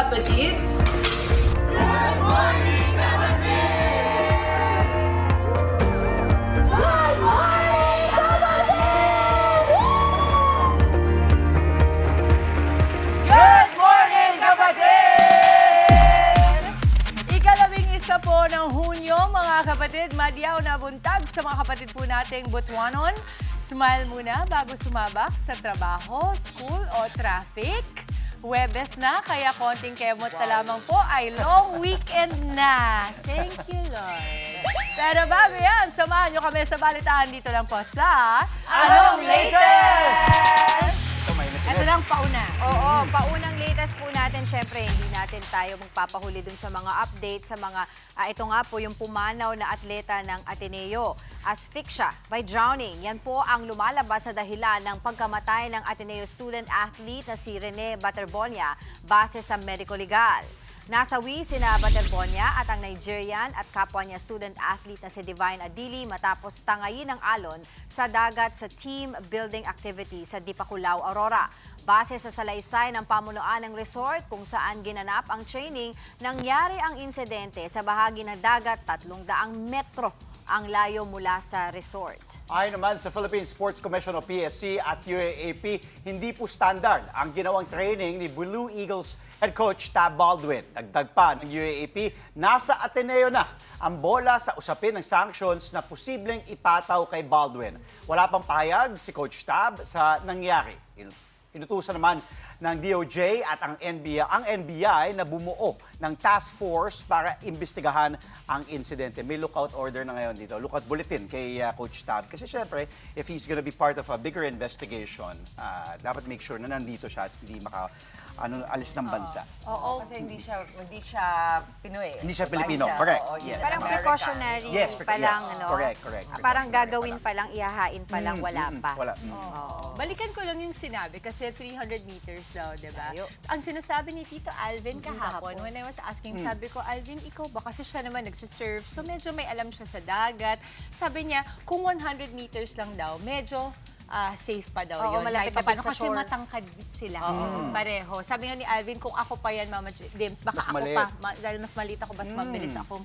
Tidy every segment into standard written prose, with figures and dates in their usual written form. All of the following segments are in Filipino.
kapatid! Good morning, kapatid! Good morning, kapatid! Good morning, kapatid! Ikalabing-isa po ng Hunyo, mga kapatid. Madyaw na buntag sa mga kapatid po nating Butuanon. Smile muna bago sumabak sa trabaho, school o traffic. Huwebes na, kaya konting kemot na lamang po ay long weekend na. Thank you, Lord. Pero bago yan, samahan nyo kami sa balitaan dito lang po sa Anong Latest? Ito lang pauna. Oo, paunang latest po natin, syempre hindi natin tayo magpapahuli dun sa mga updates, sa mga, ito nga po yung pumanaw na atleta ng Ateneo, asphyxia by drowning. Yan po ang lumalabas sa dahilan ng pagkamatay ng Ateneo student-athlete na si Rene Baterbonia base sa medico legal. Nasawi sina Baterbonia at ang Nigerian at kapwa niya student-athlete na si Divine Adili matapos tangayin ng alon sa dagat sa team building activity sa Dipakulaw, Aurora. Base sa salaysay ng pamunuan ng resort kung saan ginanap ang training, nangyari ang insidente sa bahagi ng dagat 300 metro ang layo mula sa resort. Ayon naman sa Philippine Sports Commission o PSC at UAAP, hindi po standard ang ginawang training ni Blue Eagles head coach Tab Baldwin. Dagdag pa ng UAAP, nasa Ateneo na ang bola sa usapin ng sanctions na posibleng ipataw kay Baldwin. Wala pang pahayag si Coach Tab sa nangyari. Inutusan naman ng DOJ at ang NBI na bumuo ng task force para imbestigahan ang insidente. May lookout order na ngayon dito, lookout bulletin kay Coach Tab. Kasi syempre, if he's gonna be part of a bigger investigation, dapat make sure na nandito siya at hindi alis ng bansa. Oo, kasi hindi siya Pinoy. Hindi siya Pilipino, correct. Oo, Yes. Parang precautionary Yes, pa lang, yes. ano? Correct. Parang gagawin pa lang, ihahain pa lang, wala pa. Wala. Balikan ko lang yung sinabi kasi 300 meters daw, di ba? Layo. Ang sinasabi ni Tito Alvin kahapon, when I was asking, sabi ko, Alvin, ikaw ba? Kasi siya naman nagsisurf, so medyo may alam siya sa dagat. Sabi niya, kung 100 meters lang daw, medyo safe pa daw Oo, yun. malapit Kahit na paano, sa kasi shore. matangkad sila. Pareho. Sabi nga ni Alvin, kung ako pa yan, Mama Dims, baka Mas ako maliit. pa. Dahil mas maliit ako, mas mabilis akong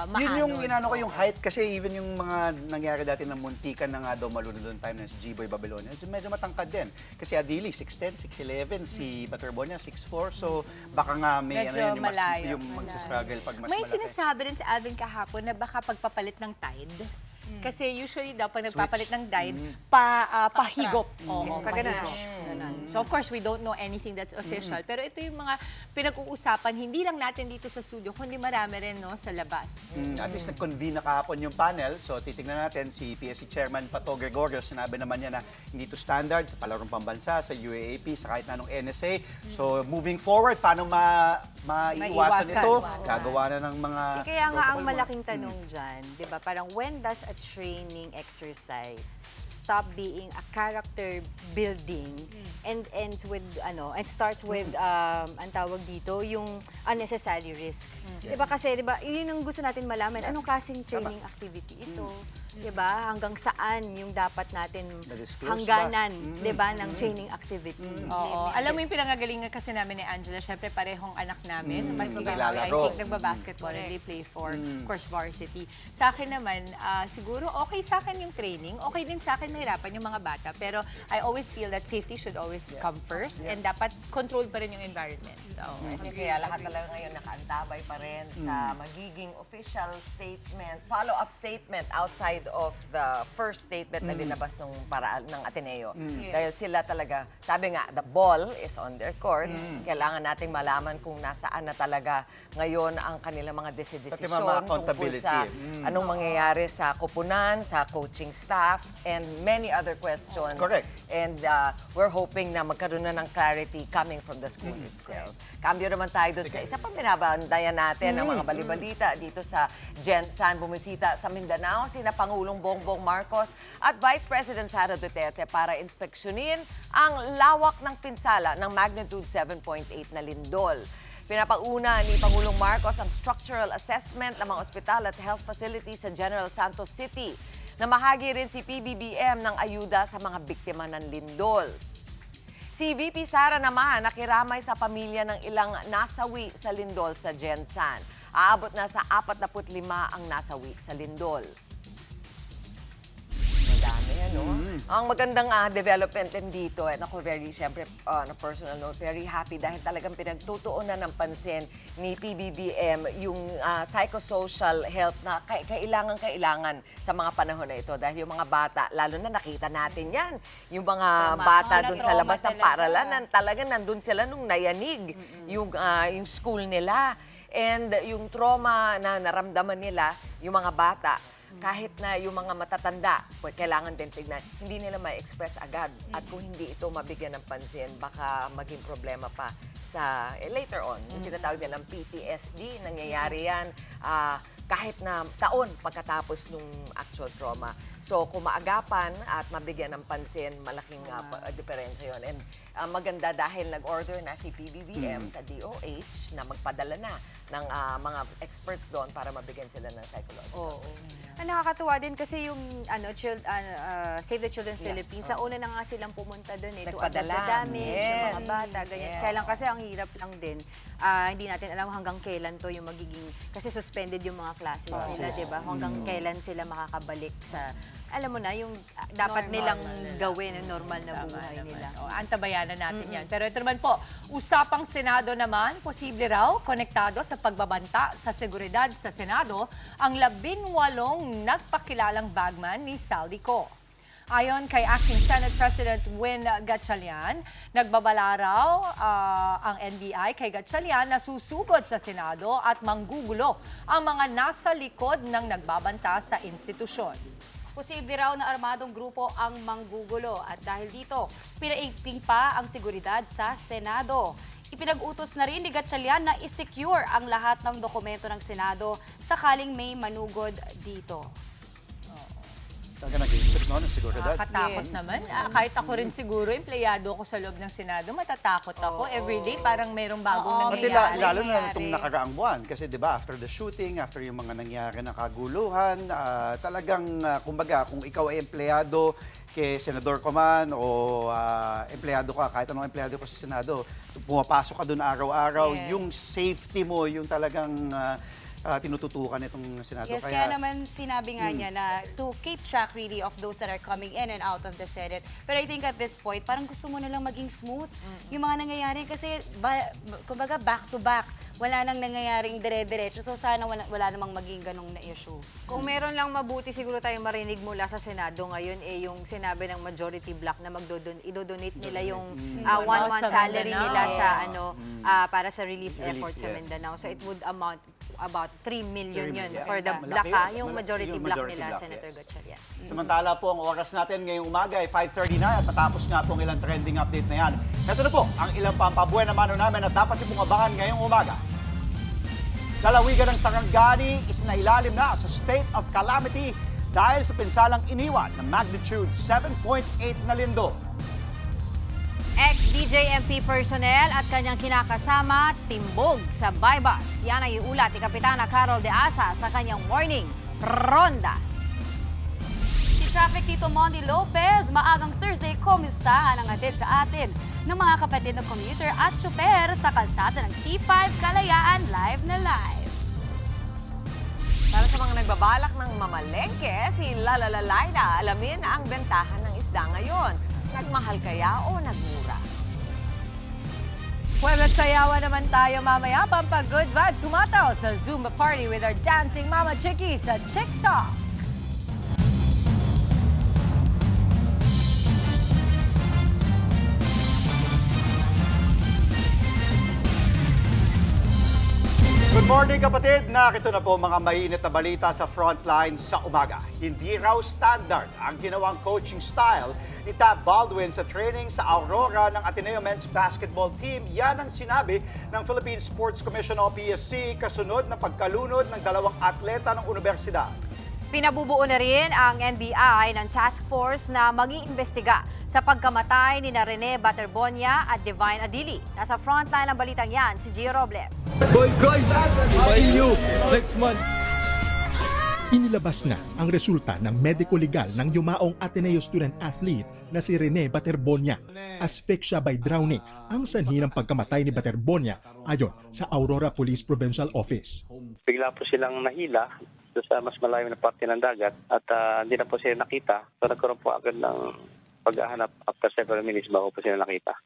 maanod. Yun yung inano ko yung height kasi even yung mga nangyari dati ng muntikan na nga daw malunod doon time na si G-Boy Babylonia, medyo matangkad din. Kasi Adili, 6'10", 6'11", si Baterbonia, 6'4", so baka nga may Medyo yun, malayo. yung magsastruggle pag mas May malaki. sinasabi rin si Alvin kahapon na baka pagpapalit ng tide. Kasi usually daw pag nagpapalit ng tide, pahigop. Oo, Pag ganun. pahigop. So of course, we don't know anything that's official. Pero ito yung mga pinag-uusapan, hindi lang natin dito sa studio, kundi marami rin no, sa labas. At least nag-convene na kahapon yung panel. So titignan natin si PSC Chairman Pato Gregorio. Sinabi naman niya na hindi to standard sa palarong pambansa, sa UAAP, sa kahit na anong NSA. So moving forward, paano maiwasan ito? Gagawa na ng mga Kaya nga ang protocol. malaking tanong dyan, di ba, parang when does a training exercise stop being a character building and ends with, and starts with, ang tawag dito, yung unnecessary risk. Di ba kasi, di ba, yun ang gusto natin malaman, anong klaseng training activity ito? Di ba? Hanggang saan yung dapat natin Na-disclose hangganan, di ba, ng training activity. Oo. Alam mo yung pinangagalingan kasi namin ni Angela, syempre parehong anak namin. Maski kami, I Naglalaro. think, nagbabasketball and they play for, of course, varsity. Sa akin naman, siguro okay sa akin yung training. Okay din sa akin mahirapan yung mga bata. Pero I always feel that safety should always come first and dapat controlled pa rin yung environment. Kaya lahat talaga ngayon nakaantabay pa rin sa magiging official statement, follow-up statement outside of the first statement na linabas ng paraan ng Ateneo. Dahil sila talaga, sabi nga, the ball is on their court. Kailangan nating malaman kung nasaan na talaga ngayon ang kanilang mga Pati desisyon mga tungkol accountability. sa anong mangyayari sa koponan, sa coaching staff, and many other questions. Correct. And we're hoping na magkaroon na ng clarity coming from the school itself. Cambio naman tayo doon sa isa pang binabandayan natin ng mga balibalita dito sa Gensan. Bumisita sa Mindanao sina Pangulong Bongbong Marcos at Vice President Sara Duterte para inspeksyonin ang lawak ng pinsala ng magnitude 7.8 na lindol. Pinapauna ni Pangulong Marcos ang structural assessment ng mga ospital at health facilities sa General Santos City. Namahagi rin si PBBM ng ayuda sa mga biktima ng lindol. Si VP Sara naman nakiramay sa pamilya ng ilang nasawi sa lindol sa Jensan. Aabot na sa 45 ang nasawi sa lindol. Madami, ano? Ang magandang development din dito, at ako siyempre, on a personal note, very happy dahil talagang pinagtutuunan ng pansin ni PBBM yung psychosocial health na kailangan sa mga panahon na ito. Dahil yung mga bata, lalo na nakita natin yan, yung mga bata dun sa labas ng paaralan, talagang nandun sila nung nayanig yung school nila. And yung trauma na naramdaman nila, yung mga bata, kahit na yung mga matatanda, kailangan din tignan, hindi nila ma-express agad. At kung hindi ito mabigyan ng pansin, baka maging problema pa sa later on. Yung tinatawag nilang PTSD, nangyayari yan kahit na taon pagkatapos nung actual trauma. So kung maagapan at mabigyan ng pansin, malaking diferensya yun. And maganda dahil nag-order na si PBBM sa DOH na magpadala na ng mga experts doon para mabigyan sila ng psychological. Ang nakakatuwa din kasi yung Save the Children Philippines, sa una na nga silang pumunta doon to assess the damage ng mga bata, ganyan. Kailan kasi ang hirap lang din, hindi natin alam hanggang kailan to yung magiging, kasi suspended yung mga classes nila, di ba? Hanggang kailan sila makakabalik sa, alam mo na, yung dapat nilang gawin, yung normal na buhay nila. Antabayanan natin yan. Pero ito naman po, usapang Senado naman, posible raw konektado sa pagbabanta sa seguridad sa Senado ang 18 nagpakilalang bagman ni Saldico. Ayon kay Acting Senate President Win Gatchalian, nagbabala raw ang NBI kay Gatchalian na susugod sa Senado at manggugulo ang mga nasa likod ng nagbabanta sa institusyon. Posible raw na armadong grupo ang manggugulo at dahil dito, pinaigting pa ang seguridad sa Senado. Ipinag-utos na rin ni Gatchalian na i-secure ang lahat ng dokumento ng Senado sakaling may manugod dito. Talaga nag-iisip ng seguridad. Nakakatakot naman. Kahit ako rin siguro, empleyado ako sa loob ng Senado, matatakot ako. Everyday parang mayroong bagong Pati nangyayari. lalo na itong nakaraang buwan. Kasi di ba after the shooting, after yung mga nangyari na kaguluhan, talagang, kumbaga, kung ikaw ay empleyado kay Senador ka man o empleyado ka, kahit anong empleyado ka sa Senado, pumapasok ka doon araw-araw, yung safety mo, yung talagang tinututukan itong Senado. Yes, kaya naman sinabi nga niya na to keep track really of those that are coming in and out of the Senate. But I think at this point, parang gusto mo na lang maging smooth yung mga nangyayari kasi kumbaga back to back. Wala nang nangyayaring dire-diretso. So sana wala namang maging ganong na issue. Kung meron lang mabuti siguro tayong marinig mula sa Senado ngayon, yung sinabi ng majority block na idodonate nila yung 1 month salary nila sa para sa relief effort sa Mindanao. So it would amount about 3 million yun for the block, yung majority block nila, Senator Gatchalian. Samantala po, ang oras natin ngayong umaga ay 5:30 na at matapos nga po ang ilang trending update na yan. Ito na po ang ilang pampabuhay na mano namin at dapat yung abangan ngayong umaga. Lalawigan ng Sarangani is nailalim na sa state of calamity dahil sa pinsalang iniwan ng magnitude 7.8 na lindol. Ex-DJMP personnel at kanyang kinakasama, timbog sa bypass. Yan ay iulat ni Kapitana Carol De Asa sa kanyang morning ronda. Si Traffic Tito Monty Lopez, maagang Thursday, kumustahan ang atid sa atin ng mga kapatid na commuter at tsuper sa kalsada ng C5 Kalayaan live na live. Para sa mga nagbabalak ng mamalengke, si Lalayla, alamin ang bentahan ng isda ngayon. Nagmahal kaya o nagmura? Huwebes sayawan naman tayo mamaya. Pampag-good vibes humataw sa Zumba party with our dancing mama chickie sa TikTok. Good morning kapatid! Narito na po mga mainit na balita sa frontline sa umaga. Hindi raw standard ang ginawang coaching style ni Tab Baldwin sa training sa Aurora ng Ateneo Men's Basketball Team. Yan ang sinabi ng Philippine Sports Commission o PSC kasunod ng pagkalunod ng 2 atleta ng universidad. Pinabubuo na rin ang NBI ng task force na mag-iimbestiga sa pagkamatay ni Rene Baterbonia at Divine Adili. Nasa frontline ng balitang yan si Gio Robles. Boy guys, see you next month. Inilabas na ang resulta ng medico-legal ng yumaong Ateneo student-athlete na si Rene Baterbonia. Asphyxia by drowning ang sanhi ng pagkamatay ni Baterbonia ayon sa Aurora Police Provincial Office. Bigla po silang nahila sa mas malayo na parte ng dagat at hindi na po sila nakita. So nagkaroon po agad ng paghahanap after several minutes bago po sila nakita.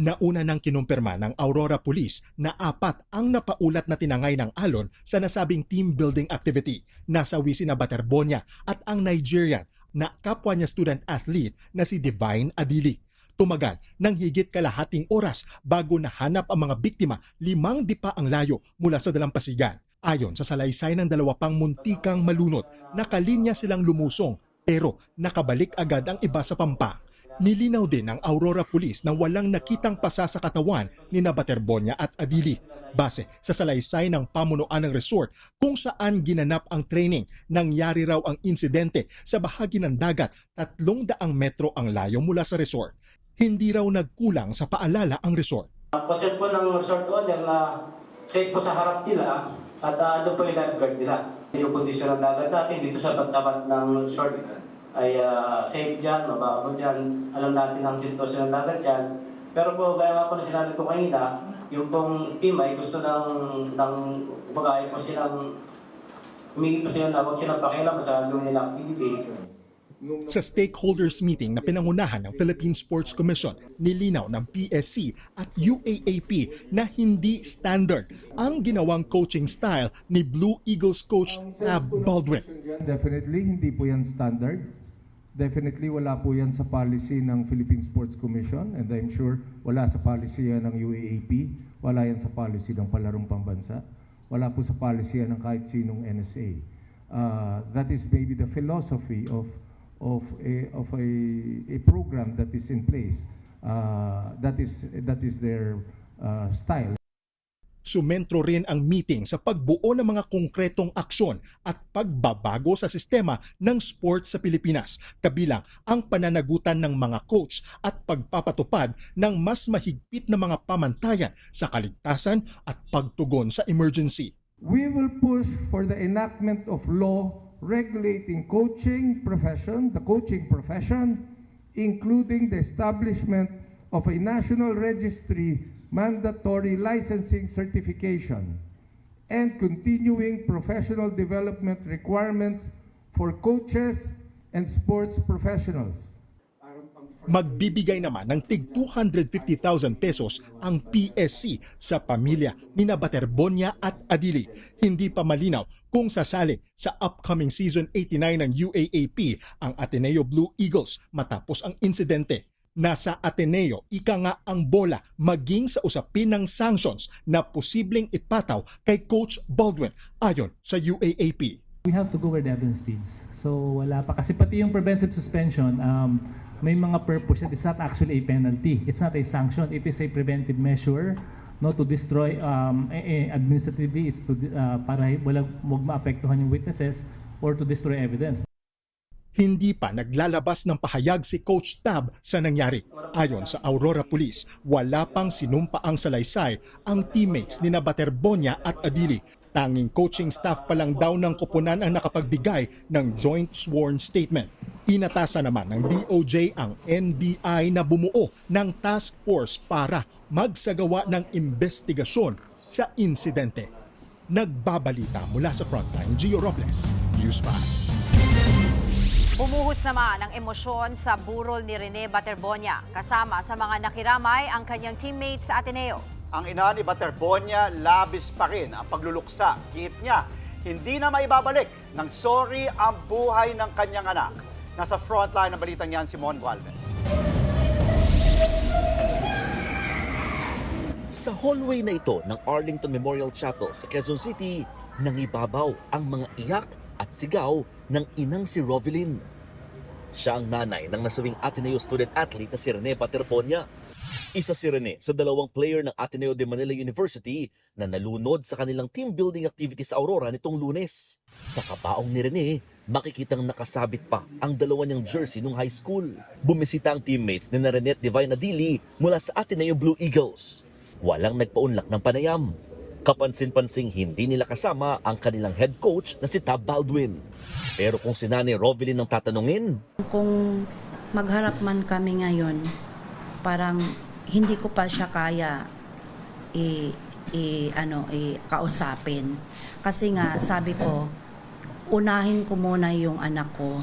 Nauna nang kinumpirma ng Aurora Police na 4 ang napaulat na tinangay ng alon sa nasabing team building activity. Nasawi sina Baterbonia at ang Nigerian na kapwa niya student-athlete na si Divine Adili. Tumagal ng higit kalahating oras bago nahanap ang mga biktima 5 dipa ang layo mula sa dalampasigan. Ayon sa salaysay ng 2 pang muntikang malunod, nakalinya silang lumusong pero nakabalik agad ang iba sa pampa. Nilinaw din ng Aurora Police na walang nakitang pasa sa katawan ni Baterbonia at Adili. Base sa salaysay ng pamunuan ng resort kung saan ginanap ang training, nangyari raw ang insidente sa bahagi ng dagat 300 metro ang layo mula sa resort. Hindi raw nagkulang sa paalala ang resort. Concept po ng resort owner na safe po sa harap nila at doon po yung lifeguard nila. Yung kondisyon ng dagat natin dito sa tapat ng resort ay safe dyan, mababaw dyan. Alam natin ang sitwasyon ng dagat dyan. Pero po, gaya nga po na sinabi ko kanina, yung pong team ay gusto ng bagay po silang humingi po sila na huwag silang pakialam sa gawin nila activity. Sa stakeholders meeting na pinangunahan ng Philippine Sports Commission, nilinaw ng PSC at UAAP na hindi standard ang ginawang coaching style ni Blue Eagles coach Tab Baldwin. Definitely, hindi po yan standard. Definitely, wala po yan sa policy ng Philippine Sports Commission and I'm sure wala sa policy yan ng UAAP, wala yan sa policy ng Palarong Pambansa, wala po sa policy yan ng kahit sinong NSA. That is maybe the philosophy of a program that is in place. That is their style. Sumentro rin ang meeting sa pagbuo ng mga konkretong aksyon at pagbabago sa sistema ng sports sa Pilipinas, kabilang ang pananagutan ng mga coach at pagpapatupad ng mas mahigpit na mga pamantayan sa kaligtasan at pagtugon sa emergency. We will push for the enactment of law regulating the coaching profession, including the establishment of a national registry mandatory licensing certification, and continuing professional development requirements for coaches and sports professionals. Magbibigay naman ng tig 250,000 pesos ang PSC sa pamilya ni Baterbonia at Adili. Hindi pa malinaw kung sasali sa upcoming season 89 ng UAAP ang Ateneo Blue Eagles matapos ang insidente. Nasa Ateneo, ika nga ang bola maging sa usapin ng sanctions na posibleng ipataw kay Coach Baldwin ayon sa UAAP. We have to go where the evidence leads. So wala pa. Kasi pati yung preventive suspension, may mga purpose. It's not actually a penalty. It's not a sanction. It is a preventive measure, no, to destroy administratively. It's to, para wag maapektuhan yung witnesses or to destroy evidence. Hindi pa naglalabas ng pahayag si Coach Tab sa nangyari. Ayon sa Aurora Police, wala pang sinumpaang salaysay ang teammates ni Baterbonia at Adili. Tanging coaching staff pa lang daw ng koponan ang nakapagbigay ng joint sworn statement. Inatasan naman ng DOJ ang NBI na bumuo ng task force para magsagawa ng investigasyon sa insidente. Nagbabalita mula sa frontline, Gio Robles, News 5. Bumuhos naman ang emosyon sa burol ni Rene Baterbonia. Kasama sa mga nakiramay ang kanyang teammates sa Ateneo. Ang ina ni Baterbonia, labis pa rin ang pagluluksa. Git niya, hindi na maibabalik ng sorry ang buhay ng kanyang anak. Nasa frontline ng balitang yan si Mon Gualvez. Sa hallway na ito ng Arlington Memorial Chapel sa Quezon City, nangibabaw ang mga iyak at sigaw ng inang si Rovelyn. Siya ang nanay ng nasawing Ateneo student-athlete na si Rene Baterbonia. Isa si Rene sa 2 player ng Ateneo de Manila University na nalunod sa kanilang team building activity sa Aurora nitong Lunes. Sa kabaong ni Rene, makikitang nakasabit pa ang 2 niyang jersey nung high school. Bumisita ang teammates ni Rene at Divine Adili mula sa Ateneo Blue Eagles. Walang nagpaunlak ng panayam. Kapansin-pansing hindi nila kasama ang kanilang head coach na si Tab Baldwin. Pero kung si Nanay Rovelyn ang tatanungin, kung magharap man kami ngayon, parang hindi ko pa siya kaya kausapin. Kasi nga, sabi ko, unahin ko muna yung anak ko.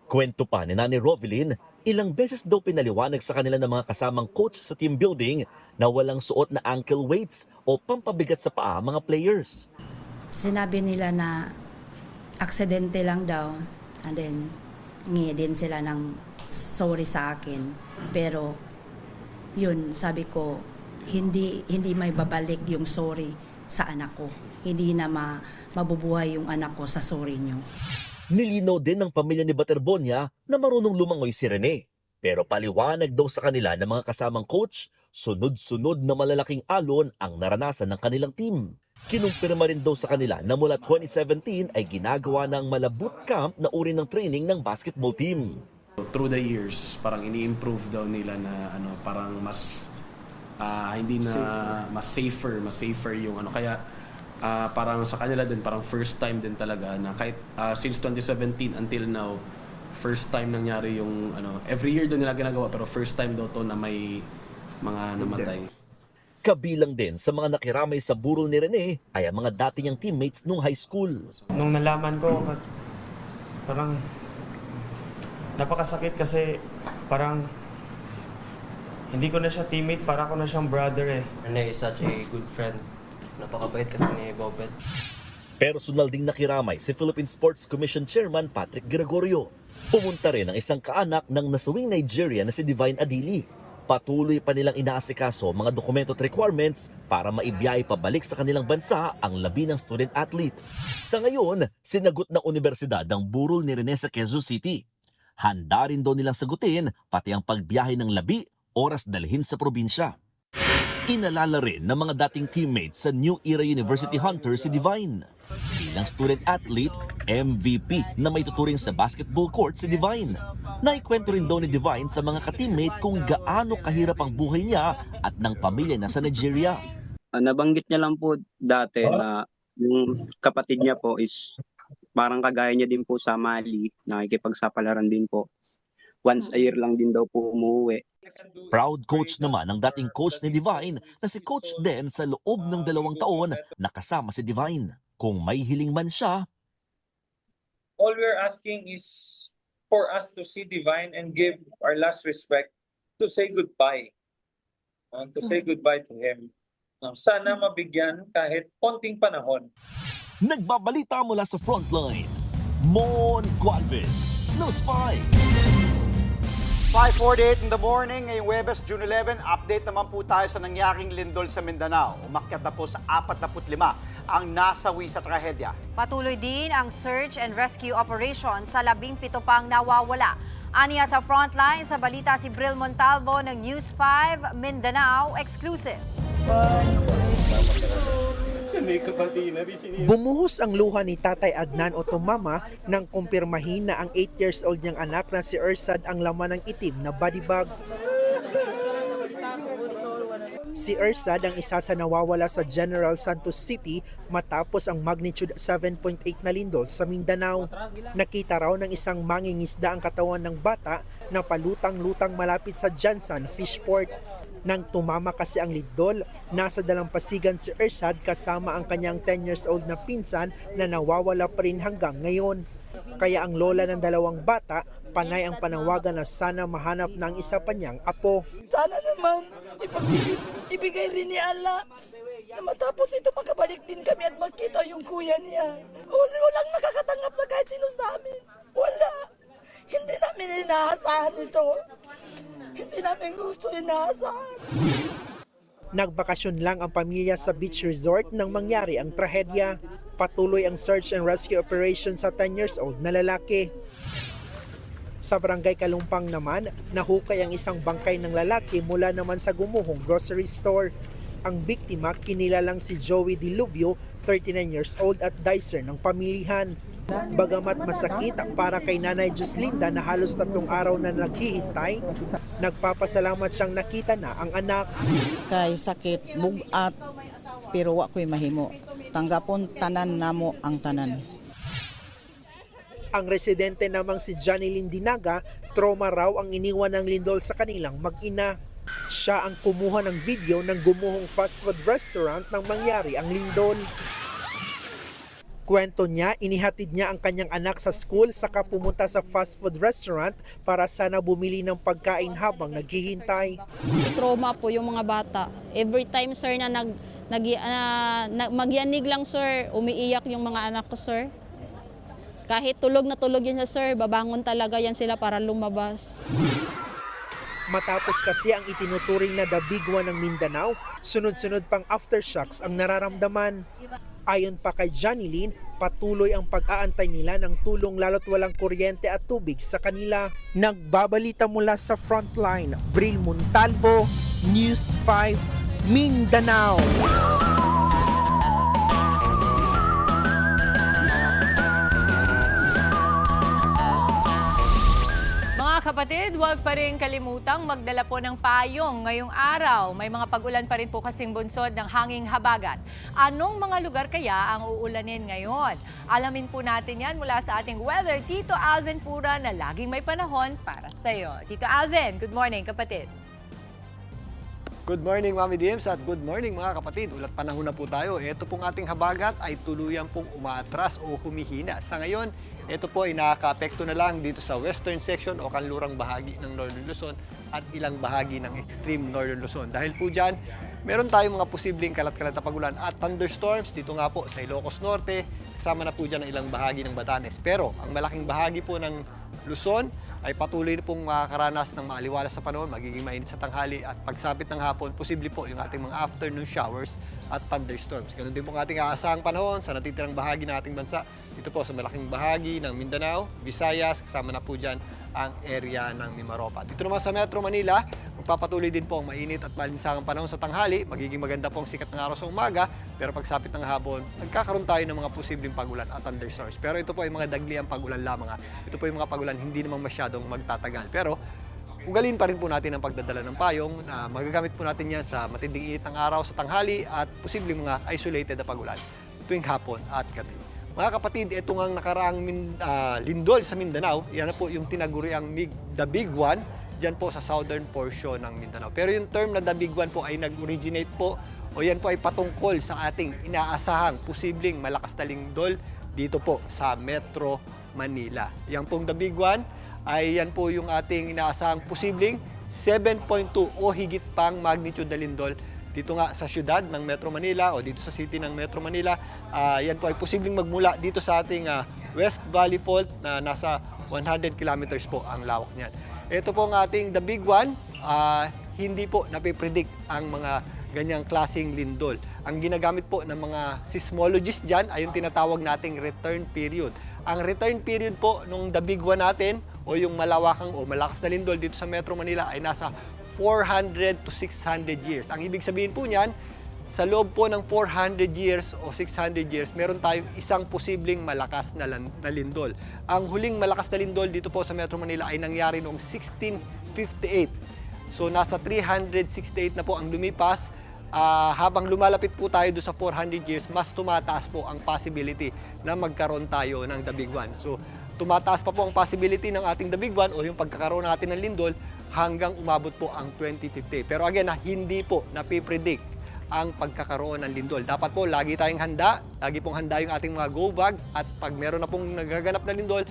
kwento pa ni Nanay Rovelyn, ilang beses daw pinaliwanag sa kanila ng mga kasamang coach sa team building na walang suot na ankle weights o pampabigat sa paa mga players. Sinabi nila na aksidente lang daw, and then ngi din sila ng sorry sa akin. Pero yun, sabi ko, hindi may babalik yung sorry sa anak ko. Hindi na mabubuhay yung anak ko sa sorry nyo. Nilinaw din ng pamilya ni Baterbonia na marunong lumangoy si Rene. Pero paliwanag daw sa kanila ng mga kasamang coach, sunod-sunod na malalaking alon ang naranasan ng kanilang team. Kinumpirma rin daw sa kanila na mula 2017 ay ginagawa ng malabut camp na uri ng training ng basketball team. Through the years, parang ini-improve daw nila na parang mas hindi na mas safer yung kaya parang sa kanila din parang first time din talaga na kahit since 2017 until now first time nangyari yung every year doon nila ginagawa pero first time daw to na may mga namatay. Kabilang din sa mga nakiramay sa burol ni Rene ay ang mga dati niyang teammates nung high school. Nung nalaman ko, parang napakasakit kasi parang hindi ko na siya teammate, para ko na siyang brother eh. Rene is such a good friend. Napakabait kasi ni Bobet. Personal ding nakiramay si Philippine Sports Commission Chairman Patrick Gregorio. Pumunta rin ang isang kaanak ng nasawing Nigeria na si Divine Adili. Patuloy pa nilang inaasikaso mga dokumento at requirements para maibiyay pabalik sa kanilang bansa ang labi ng student athlete. Sa ngayon, sinagot ng Universidad ang burol ni Rene sa Quezon City. Handa rin daw nilang sagutin pati ang pagbiyahe ng labi, oras dalhin sa probinsya. Inalala rin ng mga dating teammates sa New Era University Hunter si Divine. Bilang student athlete, MVP na may tuturing sa basketball court si Divine. Naikwento rin daw ni Divine sa mga ka-teammate kung gaano kahirap ang buhay niya at ng pamilya na sa Nigeria. Nabanggit niya lang po dati na yung kapatid niya po is parang kagaya niya din po sa Mali, nakikipagsapalaran din po. Once a year lang din daw po umuwi. Proud coach naman ang dating coach ni Divine na si Coach Den sa loob ng 2 taon na kasama si Divine. Kung may hiling man siya, all we're asking is for us to see Divine and give our last respect, to say goodbye. To say goodbye to him. Sana mabigyan kahit konting panahon. Nagbabalita mula sa frontline, Mon Gualvez, News 5. 5:48 in the morning, ngayong Huwebes, June 11, update naman po tayo sa nangyaring lindol sa Mindanao. Umakyat na po sa 45 ang nasawi sa trahedya. Patuloy din ang search and rescue operation sa 17 pang nawawala. Aniya sa frontline sa balita si Bril Montalvo ng News 5 Mindanao Exclusive. Bumuhos ang luha ni Tatay Adnan Otomama nang kumpirmahin na ang 8 years old niyang anak na si Ersad ang laman ng itim na body bag. Si Ersad ang isa sa nawawala sa General Santos City matapos ang magnitude 7.8 na lindol sa Mindanao. Nakita raw ng isang mangingisda ang katawan ng bata na palutang-lutang malapit sa Jansan Fishport. Nang tumama kasi ang lindol, nasa dalampasigan si Ersad kasama ang kanyang 10 years old na pinsan na nawawala pa rin hanggang ngayon. Kaya ang lola ng 2 bata, panay ang panawagan na sana mahanap na ang isa pa niyang apo. Sana naman ibigay rin ni Allah na matapos ito makabalik din kami at magkita yung kuya niya. Walang makakatanggap sa kahit sino sa amin. Wala. Hindi namin inaasahan ito. Hindi namin gusto inaasahan. Nagbakasyon lang ang pamilya sa beach resort nang mangyari ang trahedya. Patuloy ang search and rescue operation sa 10 years old na lalaki. Sa barangay Kalumpang naman, nahukay ang isang bangkay ng lalaki mula naman sa gumuhong grocery store. Ang biktima kinilalang si Joey Diluvio, 39 years old at dicer ng pamilihan. Bagamat masakit para kay Nanay Juslinda na halos 3 araw na naghihintay, nagpapasalamat siyang nakita na ang anak. Kay sakit, bugat, pero wa ko'y mahimo. Tanggapon tanan namo ang tanan. Ang residente namang si Janilyn Dinaga, trauma raw ang iniwan ng lindol sa kanilang mag-ina. Siya ang kumuha ng video ng gumuhong fast food restaurant nang mangyari ang lindol. Kwento niya, inihatid niya ang kanyang anak sa school saka pumunta sa fast food restaurant para sana bumili ng pagkain habang naghihintay. Trauma po yung mga bata. Every time sir na magyanig lang sir, umiiyak yung mga anak ko sir. Kahit tulog na tulog yan sir, babangon talaga yan sila para lumabas. Matapos kasi ang itinuturing na the big one ng Mindanao, sunod-sunod pang aftershocks ang nararamdaman. Ayon pa kay Janilyn, patuloy ang pag-aantay nila ng tulong lalo't walang kuryente at tubig sa kanila. Nagbabalita mula sa frontline, Bril Montalvo, News 5, Mindanao. Kapatid, huwag pa rin kalimutang magdala po ng payong ngayong araw. May mga pag-ulan pa rin po kasing bunsod ng hanging habagat. Anong mga lugar kaya ang uulanin ngayon? Alamin po natin yan mula sa ating weather, Tito Alvin Pura, na laging may panahon para sa iyo. Tito Alvin, good morning kapatid. Good morning, Mami Dims, at good morning mga kapatid. Ulat panahon na po tayo. Ito pong ating habagat ay tuluyang pong umaatras o humihina. Sa ngayon, ito po ay nakaka-apekto na lang dito sa western section o kanlurang bahagi ng Northern Luzon at ilang bahagi ng extreme Northern Luzon. Dahil po dyan, meron tayong mga posibleng kalat-kalat na pagulan at thunderstorms dito nga po sa Ilocos Norte, kasama na po dyan ang ilang bahagi ng Batanes. Pero ang malaking bahagi po ng Luzon ay patuloy na pong makakaranas ng maaliwalas sa panahon, magiging mainit sa tanghali at pagsapit ng hapon, posible po yung ating mga afternoon showers at thunderstorms. Ganun din po ang ating aasahang panahon sa natitirang bahagi ng ating bansa. Dito po sa malaking bahagi ng Mindanao, Visayas, kasama na po dyan ang area ng Mimaropa. Dito naman sa Metro Manila, magpapatuloy din po ang mainit at malinsangang panahon sa tanghali. Magiging maganda po ang sikat ng araw sa umaga, pero pagsapit ng hapon, nagkakaroon tayo ng mga posibleng pagulan at thunderstorms. Pero ito po ay mga dagliang pagulan lamang. Ito po ay mga pagulan hindi naman masyadong magtatagal. Pero ugalin pa rin po natin ang pagdadala ng payong na magagamit po natin yan sa matinding init ng araw sa tanghali at posibleng mga isolated na pagulan tuwing hapon at gabi. Mga kapatid, ito nga nakaraang lindol sa Mindanao, yan na po yung tinaguriang the big one dyan po sa southern portion ng Mindanao. Pero yung term na the big one po ay nag-originate po o yan po ay patungkol sa ating inaasahang posibleng malakas na lindol dito po sa Metro Manila. Yan pong the big one ay yan po yung ating inaasahang posibleng 7.2 o higit pang magnitude na lindol dito nga sa syudad ng Metro Manila o dito sa city ng Metro Manila. Yan po ay posibleng magmula dito sa ating West Valley Fault na nasa 100 kilometers po ang lawak niyan. Ito po ang ating the big one, hindi po napipredict ang mga ganyang klaseng lindol. Ang ginagamit po ng mga seismologists dyan ay yung tinatawag nating return period. Ang return period po nung the big one natin o yung malawakang o malakas na lindol dito sa Metro Manila ay nasa 400 to 600 years. Ang ibig sabihin po niyan, sa loob po ng 400 years o 600 years, meron tayong isang posibleng malakas na lindol. Ang huling malakas na lindol dito po sa Metro Manila ay nangyari noong 1658. So nasa 368 na po ang lumipas. Habang lumalapit po tayo doon sa 400 years, mas tumataas po ang possibility na magkaroon tayo ng the big one. So tumataas pa po ang possibility ng ating the big one o yung pagkakaroon natin ng lindol hanggang umabot po ang 2050. Pero again, hindi po napipredict ang pagkakaroon ng lindol. Dapat po lagi tayong handa, lagi pong handa yung ating mga go bag at pag meron na pong nagaganap na lindol,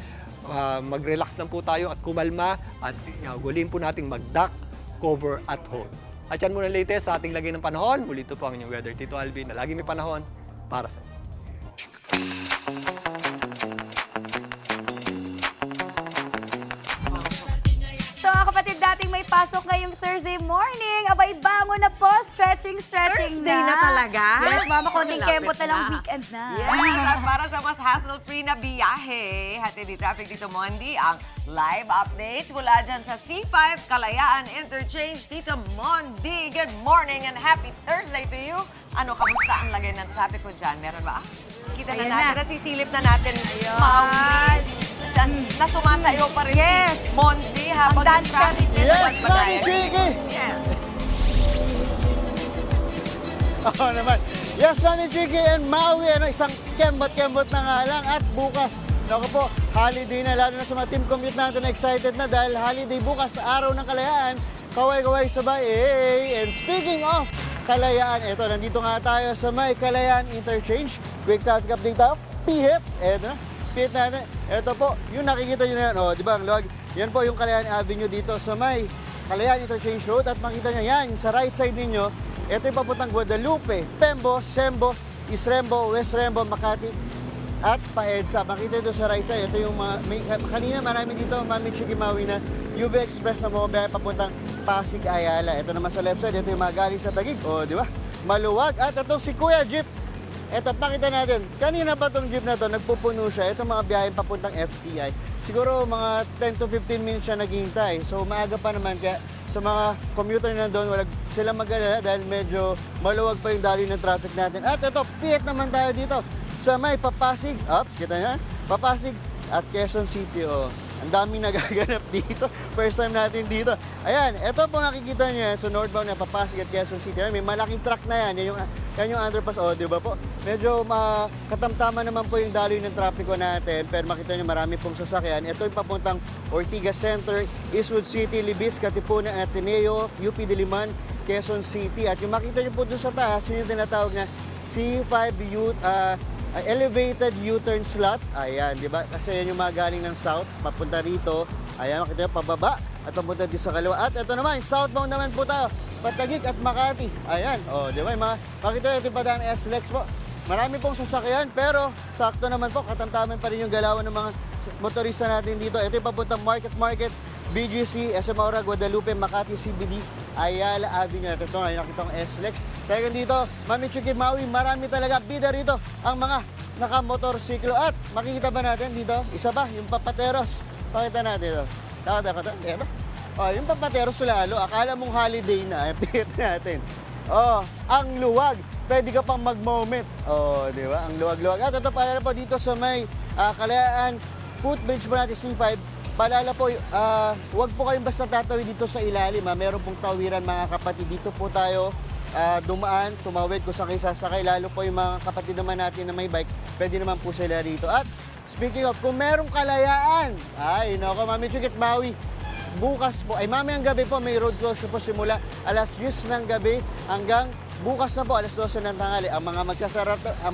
mag-relax lang po tayo at kumalma at gulin po nating mag-duck cover at home. At yan muna latest sa ating lagay ng panahon. Muli ito po ang inyong weather, Tito Alvin, na lagi may panahon para sa inyo. Kapatid, dating may pasok ngayong Thursday morning. Abay, bangon na po. Stretching Thursday na. na talaga? Yes, mama, konting Malapit kembot na lang na. weekend na. Yes, at para sa mas hassle-free na biyahe, hatid ni Traffic Tito Mondi ang live updates mula dyan sa C5 Kalayaan Interchange. Tito Mondi, good morning and happy Thursday to you. Ano, kamusta ang lagay ng traffic ko dyan? Meron ba? Kita na Ayan natin, na. nasisilip na natin. Maui. Na sumasayo pa rin si Mondi habang yung traffic nito. Yes, Mami Chiki! Yes. Oo naman. Yes, Mami Chiki and Maui, isang kembot-kembot na nga lang. At bukas, naku po, holiday na, lalo na sa mga team commute natin na excited na dahil holiday bukas, araw ng kalayaan. Kaway-kaway sabay. And speaking of Kalayaan, eto, nandito nga tayo sa may Kalayaan Interchange. Quick traffic update tayo. Pihit. Eto na. Pihit natin. Eto po, yung nakikita nyo na yan. Di ba, ang luwag. Yan po yung Kalayaan Avenue dito sa may Kalayaan Interchange Road. At makita nyo yan, sa right side ninyo, ito yung papuntang Guadalupe, Pembo, Sembo, East Rembo, West Rembo, Makati, at pa-EDSA. Makita nyo sa right side. Ito yung kanina marami dito, Mami Chiki Maui na UV Express na mga biyahe papuntang Pasig, Ayala. Ito naman sa left side, ito yung mga galing sa Taguig. O, di ba? Maluwag. At itong si Kuya Jeep. Ito, pakita natin. Kanina pa itong jeep na to, nagpupuno siya. Ito mga biyahe papuntang FTI. Siguro mga 10 to 15 minutes siya naghihintay. So, maaga pa naman. Kaya sa mga commuter na doon, wala silang mag-alala dahil medyo maluwag pa yung daloy ng traffic natin. At ito, pihit naman tayo dito sa may Papasig. Oops, kita nyo? Papasig at Quezon City. O, ang daming nagaganap dito. First time natin dito. Ayan, ito po nakikita nyo yan. So northbound na Papasig at Quezon City. Ayan, may malaking truck na yan. Yan yung underpass. O, di ba po? Medyo katamtama naman po yung daloy ng trapiko natin. Pero makita nyo marami pong sasakyan. Ito yung papuntang Ortigas Center, Eastwood City, Libis, Katipunan, Ateneo, UP Diliman, Quezon City. At yung makita nyo po dun sa taas, yun yung tinatawag na C5 elevated U-turn slot. Ayan, di ba? Kasi yan yung mga galing ng south, papunta rito. Ayan, makita nyo, pababa at papunta dito sa kaliwa. At ito naman, southbound naman po tayo, Patagig at Makati. Ayan, di ba? Makita nyo, ito yung padaan S-Lex po. Marami pong sasakyan, pero sakto naman po, katamtaman pa rin yung galawan ng mga motorista natin dito. Ito yung papuntang Market, BGC, SM Aura, Guadalupe, Makati, CBD, Ayala Avenue. Ito nga, nakita kong S-Lex. Kaya dito, Mami Chiki Maui, marami talaga bida rito ang mga nakamotorsiklo. At makikita ba natin dito, isa ba, yung papateros. Pakita natin ito. Ito. Yung papateros lalo, akala mong holiday na, pihit natin. Ang luwag. Pwede ka pang mag-moment. Di ba? Ang luwag-luwag. At ito, paalala po dito sa may Kalayaan footbridge po natin C5. Paalala po, huwag po kayong basta tatawid dito sa ilalim. Meron pong tawiran mga kapatid. Dito po tayo dumaan, tumawid kung saan kayo sasakay. Lalo po yung mga kapatid naman natin na may bike, pwede naman po sila rito. At speaking of, kung merong kalayaan, Mami Chiki at Maui, bukas po, mamayang gabi po, may road closure po simula alas 10 ng gabi hanggang bukas na po, alas 12 ng tanghali. Ang mga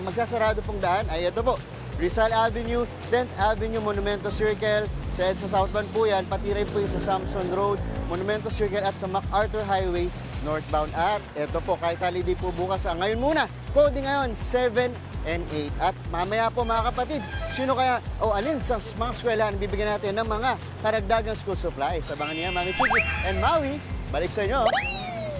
magsasarado pong daan ay ito po, Rizal Avenue, 10th Avenue, Monumento Circle, sa southbound po yan, pati rin po yung sa Samson Road, Monumento Circle at sa MacArthur Highway, northbound. At ito po, kahit holiday po bukas, ngayon muna, coding ngayon, 7 and 8. At mamaya po mga kapatid, sino kaya alin sa mga eskwelahan bibigyan natin ng mga karagdagang school supplies. Abangan niya, Mami Chiki and Maui, balik sa inyo.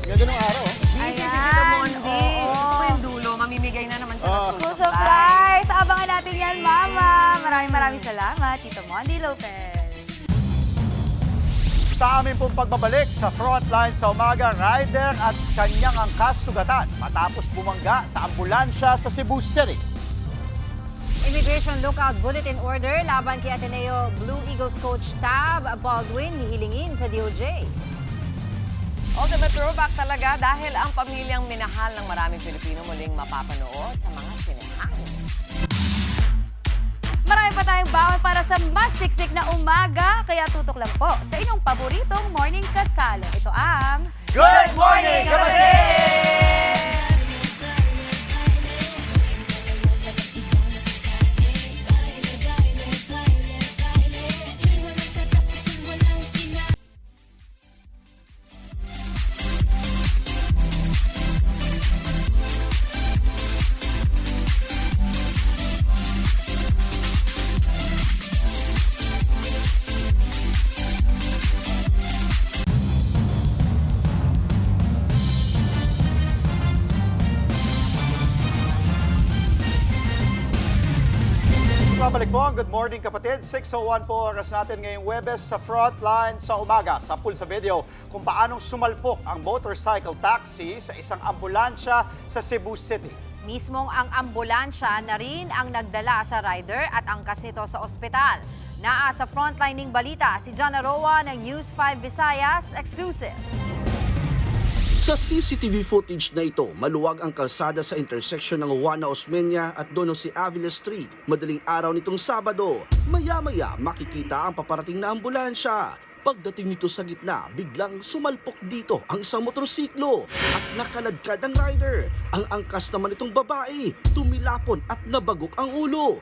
Ganung araw. Busy si Tito Mondi. Ito po yung dulo, mamimigay na naman siya ng School supplies! Abangan natin yan, Mama! Maraming salamat, Tito Mondi Lopez. Sa amin pong pagbabalik sa frontline sa umaga, rider at kanyang angkas sugatan matapos bumangga sa ambulansya sa Cebu City. Immigration lookout bulletin order laban kay Ateneo Blue Eagles coach Tab Baldwin hihilingin sa DOJ. Ultimate throwback talaga dahil ang pamilyang minahal ng maraming Pilipino muling mapapanood sa mga sinehan. Marami pa tayong bawal para sa mas siksik na umaga, kaya tutok lang po sa inyong paboritong morning kasalo. Ito ang Good Morning, Kapatid! Babalik po ang Good Morning Kapatid. 6:01 po oras natin ngayong Webes sa Frontline sa umaga. Sampul sa video kung paanong sumalpok ang motorcycle taxi sa isang ambulansya sa Cebu City. Mismong ang ambulansya na rin ang nagdala sa rider at angkas nito sa ospital. Naa sa frontlining balita si John Aroa ng News 5 Visayas Exclusive. Sa CCTV footage na ito, maluwag ang kalsada sa intersection ng Juana Osmeña at Donosi Avila Street. Madaling araw nitong Sabado, maya-maya makikita ang paparating na ambulansya. Pagdating nito sa gitna, biglang sumalpok dito ang isang motorsiklo at nakaladkad ang rider. Ang angkas naman itong babae, tumilapon at nabagok ang ulo.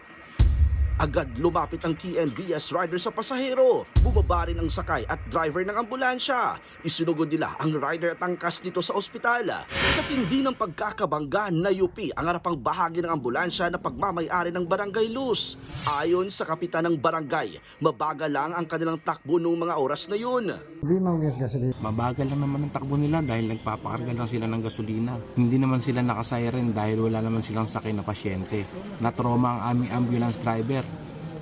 Agad lumapit ang TNVS rider sa pasahero. Bumaba rin ang sakay at driver ng ambulansya. Isinugod nila ang rider at angkas nito sa ospital. Sa tindi ng pagkakabangga, nayupi ang harapang bahagi ng ambulansya na pagmamay-ari ng Barangay Luz. Ayon sa kapitan ng barangay, mabagal lang ang kanilang takbo noong mga oras na yun. Mabagal lang naman ang takbo nila dahil nagpapakarga lang sila ng gasolina. Hindi naman sila nakasiren dahil wala naman silang sakay na pasyente. Na-trauma ang aming ambulance driver.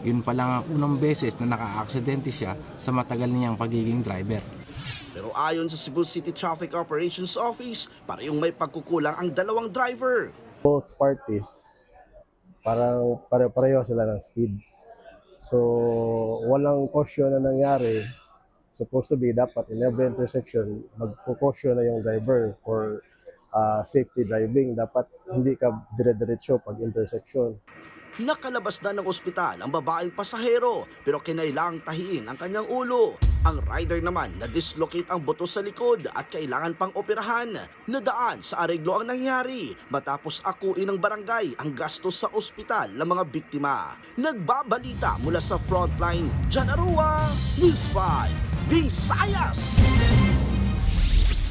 Yun pa lang ang unang beses na naka-aksidente siya sa matagal niyang pagiging driver. Pero ayon sa Cebu City Traffic Operations Office, parehong may pagkukulang ang dalawang driver. Both parties, parang pareho sila ng speed. So, walang caution na nangyari. Supposed to be, dapat in every intersection, magpo-caution na yung driver for safety driving. Dapat hindi ka dire-diretso pag intersection. Nakalabas na ng ospital ang babaeng pasahero pero kinailangang tahiin ang kanyang ulo. Ang rider naman na-dislocate ang buto sa likod at kailangan pang operahan. Nadaan sa areglo ang nangyari matapos akuin ng barangay ang gastos sa ospital ng mga biktima. Nagbabalita mula sa frontline, Jan Arua, News 5, Visayas!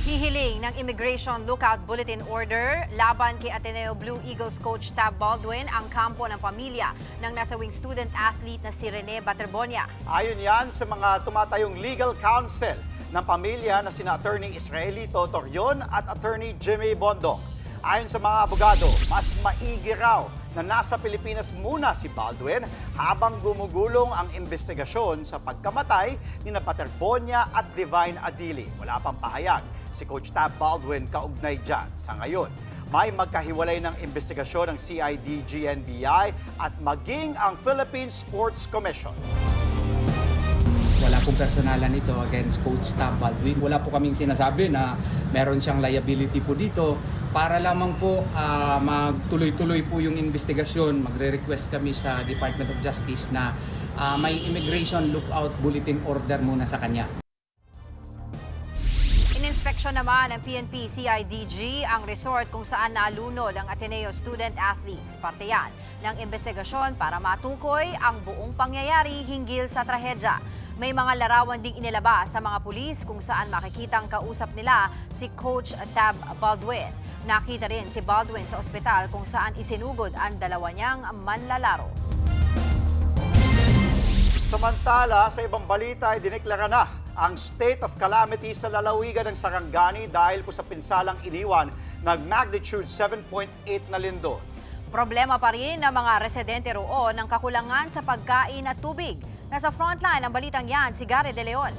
Hihiling ng Immigration Lookout Bulletin Order laban kay Ateneo Blue Eagles coach Tab Baldwin ang kampo ng pamilya ng nasawing student-athlete na si Rene Baterbonia. Ayon yan sa mga tumatayong legal counsel ng pamilya na sina Attorney Israelito Torion at Attorney Jimmy Bondong. Ayon sa mga abogado, mas maigi raw na nasa Pilipinas muna si Baldwin habang gumugulong ang investigasyon sa pagkamatay ni Baterbonia at Divine Adili. Wala pang pahayag si Coach Tab Baldwin kaugnay dyan. Sa ngayon, may magkahiwalay ng investigasyon ng CIDG, NBI at maging ang Philippine Sports Commission. Wala pong personalan ito against Coach Tab Baldwin. Wala po kaming sinasabi na meron siyang liability po dito. Para lamang po magtuloy-tuloy po yung investigasyon, magre-request kami sa Department of Justice na may Immigration Lookout Bulletin Order muna sa kanya. Ininspeksyon naman ng PNP CIDG ang resort kung saan nalunod ang Ateneo Student Athletes. Parte yan ng investigasyon para matukoy ang buong pangyayari hinggil sa trahedya. May mga larawan ding inilabas sa mga pulis kung saan makikitang kausap nila si Coach Tab Baldwin. Nakita rin si Baldwin sa ospital kung saan isinugod ang dalawa niyang manlalaro. Samantala, sa ibang balita ay dineklara na ang state of calamity sa lalawigan ng Sarangani dahil po sa pinsalang iniwan ng magnitude 7.8 na lindol. Problema pa rin ng mga residente roon ng kakulangan sa pagkain at tubig. Nasa frontline ang balitang yan si Gary De Leon.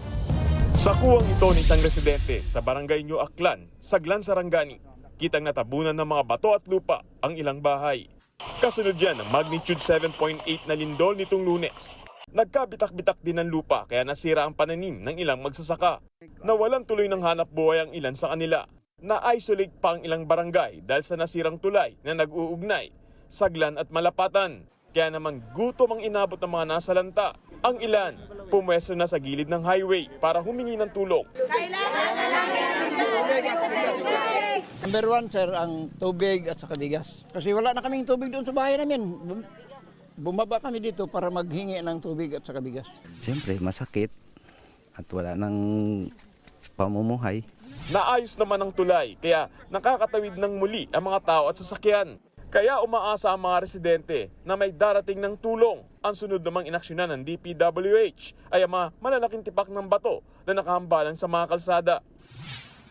Sa kuwang ito ng isang residente sa barangay New Aklan, Saglan, Sarangani, kitang natabunan ng mga bato at lupa ang ilang bahay. Kasunod yan ang magnitude 7.8 na lindol nitong Lunes. Nagkabitak-bitak din ng lupa kaya nasira ang pananim ng ilang magsasaka. Nawalan tuloy ng hanap buhay ang ilan sa kanila. Na-isolate pa ang ilang barangay dahil sa nasirang tulay na nag-uugnay, Saglan at Malapatan. Kaya naman gutom ang inabot ng mga nasalanta. Ang ilan, pumwesto na sa gilid ng highway para humingi ng tulong. Number one, sir, ang tubig at saka bigas. Kasi wala na kaming tubig doon sa bahay namin. Bumaba kami dito para maghingi ng tubig at saka bigas. Siyempre, masakit at wala nang pamumuhay. Naayos naman ang tulay, kaya nakakatawid ng muli ang mga tao at sasakyan. Kaya umaasa ang mga residente na may darating ng tulong. Ang sunod namang inaksyonan ng DPWH ay ang mga malalaking tipak ng bato na nakahambalan sa mga kalsada.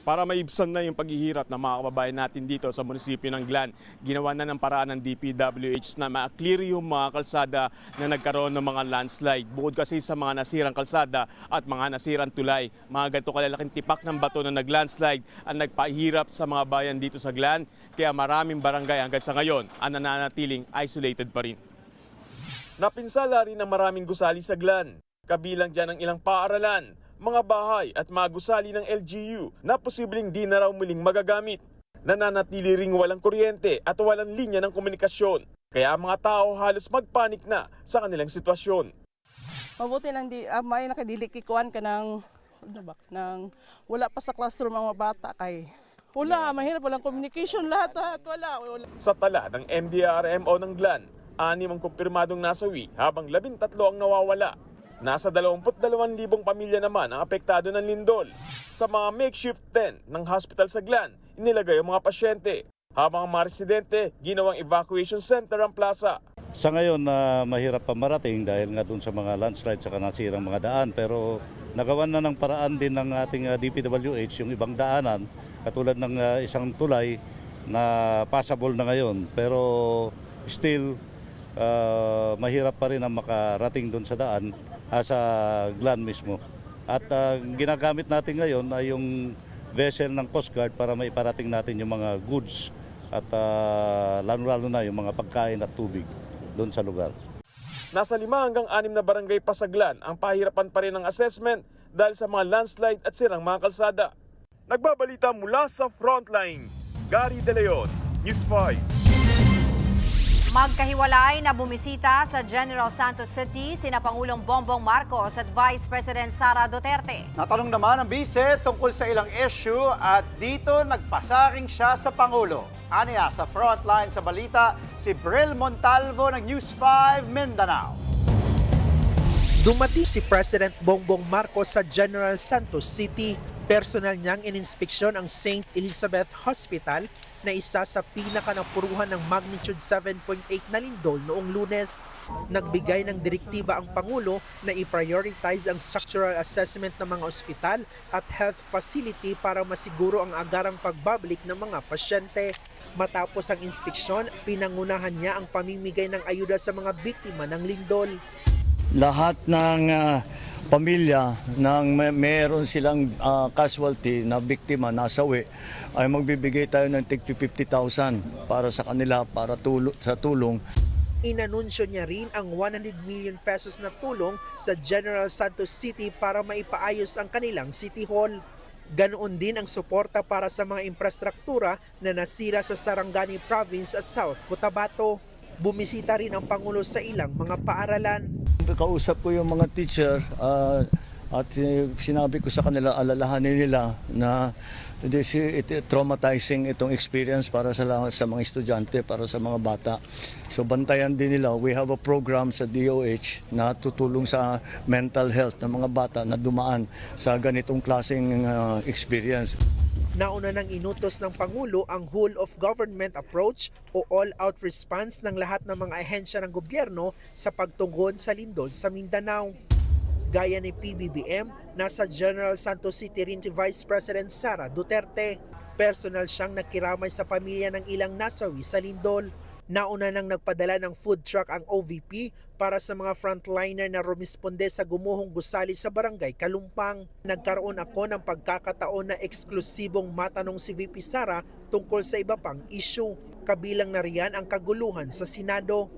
Para maibsan na yung paghihirap ng mga kababayan natin dito sa munisipyo ng Glan, ginawa na ng paraan ng DPWH na ma-clear yung mga kalsada na nagkaroon ng mga landslide. Bukod kasi sa mga nasirang kalsada at mga nasirang tulay, mga ganito kalalaking tipak ng bato na nag-landslide ang nagpahirap sa mga bayan dito sa Glan. Kaya maraming barangay hanggang sa ngayon ang nananatiling isolated pa rin. Napinsala rin ang maraming gusali sa Glan. Kabilang dyan ang ilang paaralan, mga bahay at mga gusali ng LGU na posibleng di na raw muling magagamit. Nananatili ring walang kuryente at walang linya ng komunikasyon. Kaya ang mga tao halos magpanik na sa kanilang sitwasyon. Mabuti nang may nakadilikikuan ka ng wala pa sa classroom ang mga bata kay wala, mahirap, walang communication lahat wala. Sa tala ng MDRMO ng GLAN, 6 ang kumpirmadong nasawi habang 13 ang nawawala. Nasa 22,000 pamilya naman ang apektado ng lindol. Sa mga makeshift tent ng hospital sa GLAN, inilagay ang mga pasyente. Habang ang mga residente, ginawang evacuation center ang plaza. Sa ngayon, mahirap pa marating dahil nga dun sa mga landslide sa nasirang mga daan. Pero nagawan na ng paraan din ng ating DPWH yung ibang daanan, katulad ng isang tulay na passable na ngayon. Pero still, mahirap pa rin ang makarating dun sa daan, sa GLAN mismo. At ginagamit natin ngayon ay yung vessel ng Coast Guard para maiparating natin yung mga goods at lalo-lalo na yung mga pagkain at tubig doon sa lugar. Nasa 5 hanggang 6 na barangay pa sa GLAN ang pahirapan pa rin ng assessment dahil sa mga landslide at sirang mga kalsada. Nagbabalita mula sa Frontline, Gary De Leon, News 5. Magkahiwalay na bumisita sa General Santos City sina Pangulong Bongbong Marcos at Vice President Sara Duterte. Natanong naman ang bise tungkol sa ilang issue at dito nagpasaring siya sa Pangulo. Aniya sa Frontline sa balita, si Bril Montalvo ng News 5 Mindanao. Dumating si President Bongbong Marcos sa General Santos City. Personal niyang ininspeksyon ang St. Elizabeth Hospital na isa sa pinakanapuruhan ng magnitude 7.8 na lindol noong Lunes. Nagbigay ng direktiba ang Pangulo na i-prioritize ang structural assessment ng mga ospital at health facility para masiguro ang agarang pagbabalik ng mga pasyente. Matapos ang inspeksyon, pinangunahan niya ang pamimigay ng ayuda sa mga biktima ng lindol. Lahat ng pamilya nang meron silang casualty na biktima, nasawi, ay magbibigay tayo ng tig 50,000 para sa kanila, para sa tulong. Inanunsyo niya rin ang 100 million pesos na tulong sa General Santos City para maipaayos ang kanilang City Hall. Ganoon din ang suporta para sa mga infrastruktura na nasira sa Sarangani Province at South Cotabato. Bumisita rin ang Pangulo sa ilang mga paaralan. Kausap ko yung mga teacher at sinabi ko sa kanila, alalahanin nila na traumatizing itong experience para sa mga estudyante, para sa mga bata. So bantayan din nila. We have a program sa DOH na tutulong sa mental health ng mga bata na dumaan sa ganitong klaseng experience. Nauna nang inutos ng Pangulo ang whole of government approach o all-out response ng lahat ng mga ahensya ng gobyerno sa pagtugon sa lindol sa Mindanao. Gaya ni PBBM, nasa General Santos City rin si Vice President Sara Duterte. Personal siyang nakiramay sa pamilya ng ilang nasawi sa lindol. Nauna nang nagpadala ng food truck ang OVP para sa mga frontliner na rumisponde sa gumuhong gusali sa barangay Kalumpang. Nagkaroon ako ng pagkakataon na eksklusibong matanong si VP Sara tungkol sa iba pang issue. Kabilang na riyan ang kaguluhan sa Senado.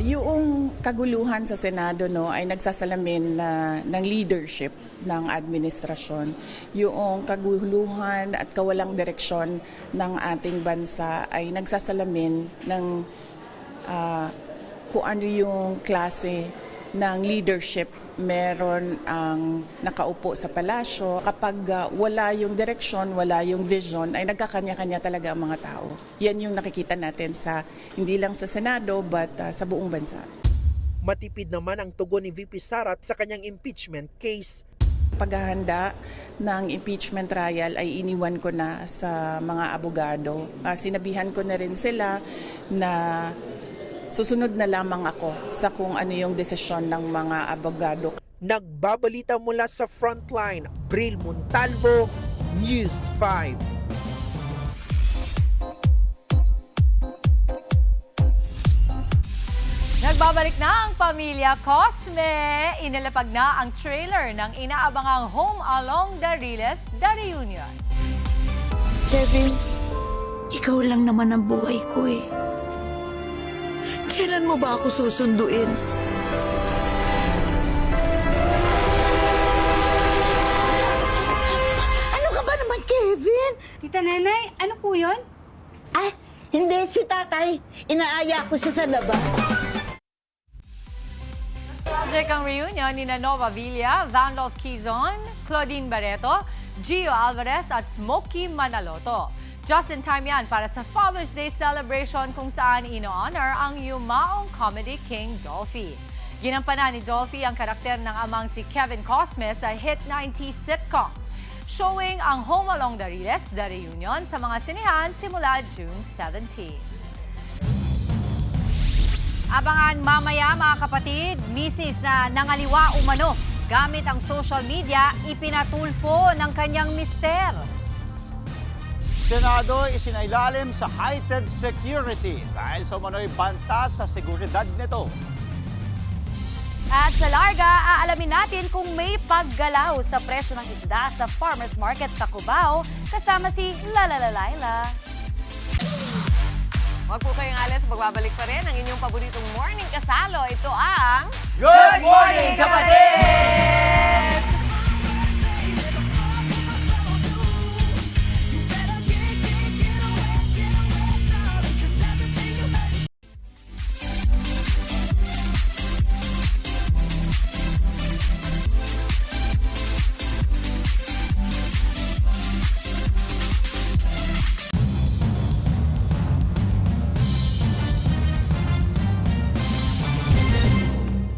Yung kaguluhan sa Senado ay nagsasalamin ng leadership ng administrasyon. Yung kaguluhan at kawalang direksyon ng ating bansa ay nagsasalamin ng kung ano yung klase ng leadership meron ang nakaupo sa palasyo. Kapag wala yung direksyon, wala yung vision, ay nagkakanya-kanya talaga ang mga tao. Yan yung nakikita natin hindi lang sa Senado, but sa buong bansa. Matipid naman ang tugon ni VP Sara sa kanyang impeachment case. Paghahanda ng impeachment trial ay iniwan ko na sa mga abogado. Sinabihan ko na rin sila na susunod na lamang ako sa kung ano yung desisyon ng mga abogado. Nagbabalita mula sa Frontline, Bril Montalvo, News 5. Nagbabalik na ang pamilya Cosme. Inilapag na ang trailer ng inaabangang Home Along the Riles, The Reunion. Kevin, ikaw lang naman ang buhay ko eh. Kailan mo ba ako susunduin? Kevin? Tita Nenay, ano po yun? Ah, hindi si tatay. Inaaya ko siya sa labas. Project ang reunion ni Nova Villa, Vandolph Quizon, Claudine Barreto, Gio Alvarez at Smokey Manaloto. Just in time yan para sa Father's Day celebration kung saan ino-honor ang yumaong comedy king Dolphy. Ginampanan ni Dolphy ang karakter ng amang si Kevin Cosme sa hit 90s sitcom. Showing ang Home Along the Riles, The Reunion sa mga sinehan simula June 17. Abangan mamaya mga kapatid, misis na nangaliwa umano. Gamit ang social media, ipinatulfo ng kanyang mister. Senado isinailalim sa heightened security dahil sa umano'y banta sa seguridad nito. At sa larga, aalamin natin kung may paggalaw sa presyo ng isda sa farmers market sa Cubao kasama si Laila. Huwag po kayong alas, magbabalik pa rin ang inyong paboritong morning kasalo. Ito ang... Good Morning, Kapatid!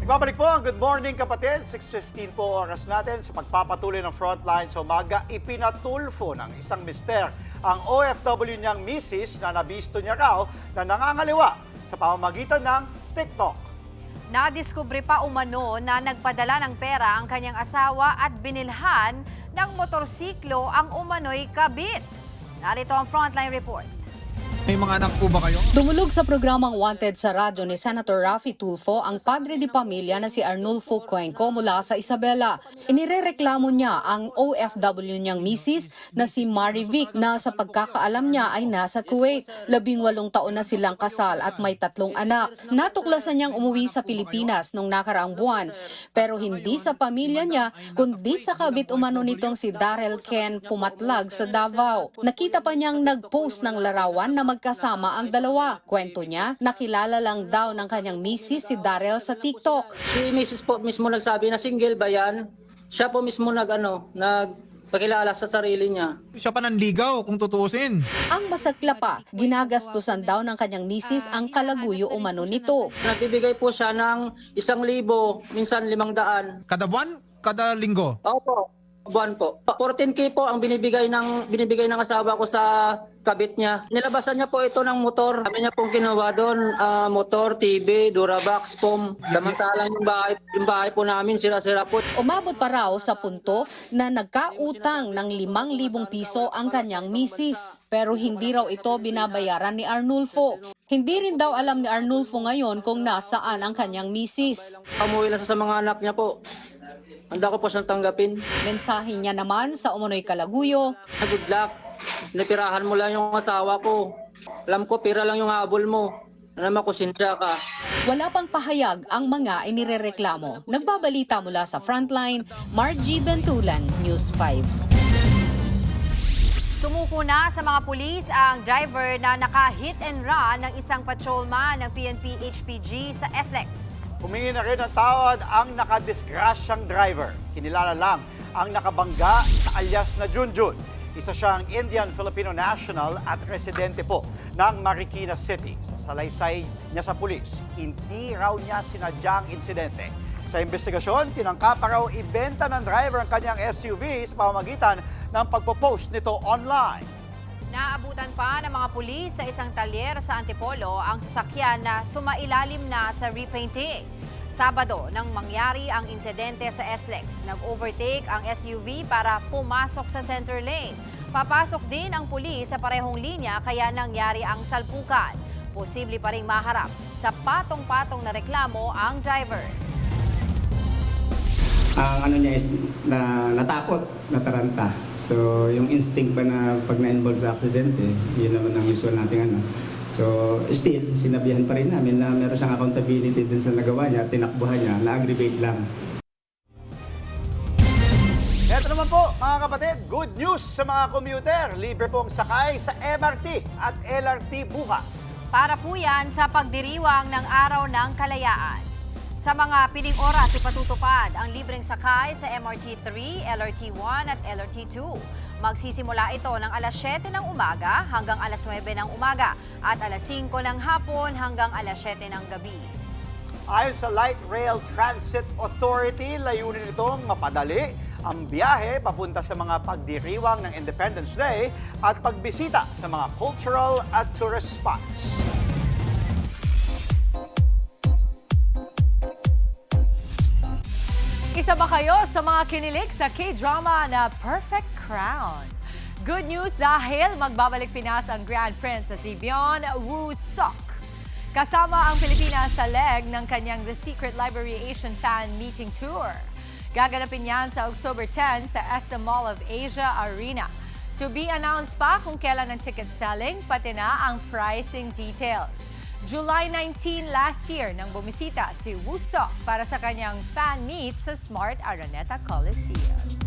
Nagbabalik po ang Good Morning Kapatid. 6:15 po oras natin sa pagpapatuloy ng frontline sa umaga. Ipinatulfo ng isang mister ang OFW niyang misis na nabisto niya raw na nangangaliwa sa pamamagitan ng TikTok. Nadiskubre pa umano na nagpadala ng pera ang kanyang asawa at binilhan ng motorsiklo ang umano'y kabit. Narito ang frontline report. May mga anak po ba kayo? Dumulog sa programang Wanted sa radyo ni Senator Raffy Tulfo ang padre de pamilya na si Arnulfo Cuenco mula sa Isabela. Inirereklamo niya ang OFW niyang misis na si Marivic na sa pagkakaalam niya ay nasa Kuwait. 18 taon na silang kasal at may 3 anak. Natuklasan niyang umuwi sa Pilipinas noong nakaraang buwan. Pero hindi sa pamilya niya, kundi sa kabit umano nitong si Darrell Ken Pumatlag sa Davao. Nakita pa niyang nag-post ng larawan na magkasama ang dalawa. Kwento niya, nakilala lang daw ng kanyang misis si Darrell sa TikTok. Si Mrs. po mismo nagsabi na single ba yan? Siya po mismo nagpakilala sa sarili niya. Siya pa nanligaw kung tutuusin. Ang masakla pa, ginagastusan daw ng kanyang misis ang kalaguyo umano nito. Nagbibigay po siya ng 1,000, minsan 500. Kada buwan? Kada linggo? Opo, buwan po. 14K po ang binibigay ng asawa ko sa kabit niya. Nilabasan niya po ito ng motor. Kami niya pong kinuha doon, motor, TV, Durabox, foam. Samantalang yung bahay po namin, sira-sira po. Umabot pa raw sa punto na nagkautang ng 5,000 piso ang kanyang misis. Pero hindi raw ito binabayaran ni Arnulfo. Hindi rin daw alam ni Arnulfo ngayon kung nasaan ang kanyang misis. Umuwi na sa mga anak niya po. Handa ko po siyang tanggapin. Mensahe niya naman sa umunoy kalaguyo. Good luck. Napirahan mo lang yung asawa ko. Alam ko, pira lang yung habol mo. Alam ko, sinsya ka. Wala pang pahayag ang mga inirereklamo. Nagbabalita mula sa Frontline, Margie Bentulan, News 5. Sumuko na sa mga pulis ang driver na naka-hit and run ng isang patrolman ng PNP HPG sa SLEX. Humingi na rin ng tawad ang nakadisgrasyang driver. Kinilala lang ang nakabangga sa alias na Junjun. Isa siyang Indian-Filipino national at residente po ng Marikina City. Sa salaysay niya sa pulis, hindi raw niya sinadyang insidente. Sa investigasyon, tinangka pa raw ibenta ng driver ang kanyang SUV sa pamamagitan ng pagpo-post nito online. Naabutan pa ng mga pulis sa isang talyer sa Antipolo ang sasakyan na sumailalim na sa repainting. Sabado nang mangyari ang insidente sa SLEX, nag-overtake ang SUV para pumasok sa center lane. Papasok din ang pulis sa parehong linya kaya nangyari ang salpukan. Posible pa ring maharap sa patong-patong na reklamo ang driver. Ang ano niya is natakot, nataranta. So yung instinct ba na pag na-involve sa aksidente, yun naman ang usual nating ano. So still, sinabihan pa rin namin na meron siyang accountability din sa nagawa niya, tinakbuhan niya, na-aggravate lang. Ito naman po, mga mga kapatid, good news sa mga commuter. Libre pong sakay sa MRT at LRT bukas. Para po yan sa pagdiriwang ng Araw ng Kalayaan. Sa mga piling oras, ipatutupad ang libreng sakay sa MRT 3, LRT 1 at LRT 2. Magsisimula ito ng alas 7 ng umaga hanggang alas 9 ng umaga at alas 5 ng hapon hanggang alas 7 ng gabi. Ayon sa Light Rail Transit Authority, layunin nitong mapadali ang biyahe papunta sa mga pagdiriwang ng Independence Day at pagbisita sa mga cultural at tourist spots. Isa ba kayo sa mga kinilig sa K-drama na Perfect Crown? Good news dahil magbabalik Pinas ang Grand Prince sa si Byun Woo Seok. Kasama ang Pilipinas sa leg ng kanyang The Secret Library Asian Fan Meeting Tour. Gaganapin yan sa October 10 sa SM Mall of Asia Arena. To be announced pa kung kailan ang ticket selling, pati na ang pricing details. July 19 last year nang bumisita si Woo Seok para sa kanyang fan meet sa Smart Araneta Coliseum.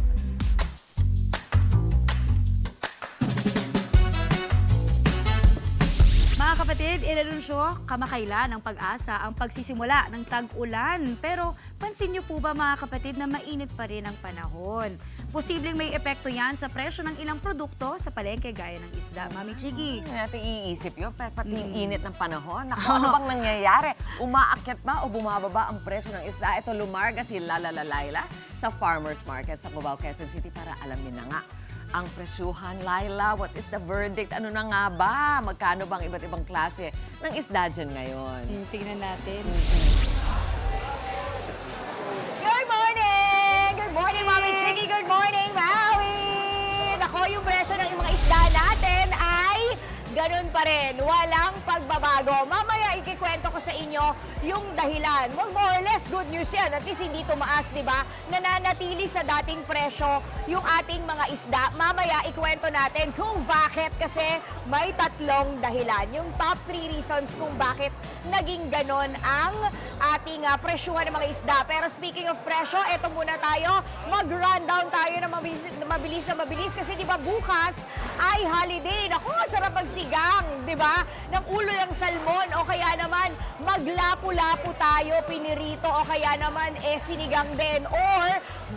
Mga kapatid, inanunsyo kamakailan ng Pag-asa ang pagsisimula ng tag-ulan. Pero pansin niyo po ba mga kapatid na mainit pa rin ang panahon? Posibleng may epekto yan sa presyo ng ilang produkto sa palengke gaya ng isda. Mami Chiki. Hindi natin iisip yun, pati yung init ng panahon. Naku, ano bang nangyayari? Umaakyat ba o bumababa ang presyo ng isda? Ito lumarga si Lala Laila sa Farmers Market sa Cubao, Quezon City para alamin na nga ang presyuhan. Laila, what is the verdict? Ano na nga ba? Magkano bang iba't ibang klase ng isda dyan ngayon? Tingnan natin. Good morning! Good morning, Mami Chiki! Good morning, Maui! Nako, yung presyo ng mga isda natin ay ganun pa rin. Walang pagbabago. Mamaya ikikwento ko sa inyo yung dahilan. Well, more or less, good news yan. At least hindi tumaas, di ba? Nananatili sa dating presyo yung ating mga isda. Mamaya ikwento natin kung bakit kasi may tatlong dahilan. Yung top 3 reasons kung bakit naging ganun ang ating presyuhan ng mga isda. Pero speaking of presyo, eto muna tayo. Mag-rundown tayo na mabilis kasi di ba bukas ay holiday. Naku, sarap magsigang, di ba? Ng ulo ng salmon o kaya naman maglapu-lapu tayo, pinirito o kaya naman sinigang din or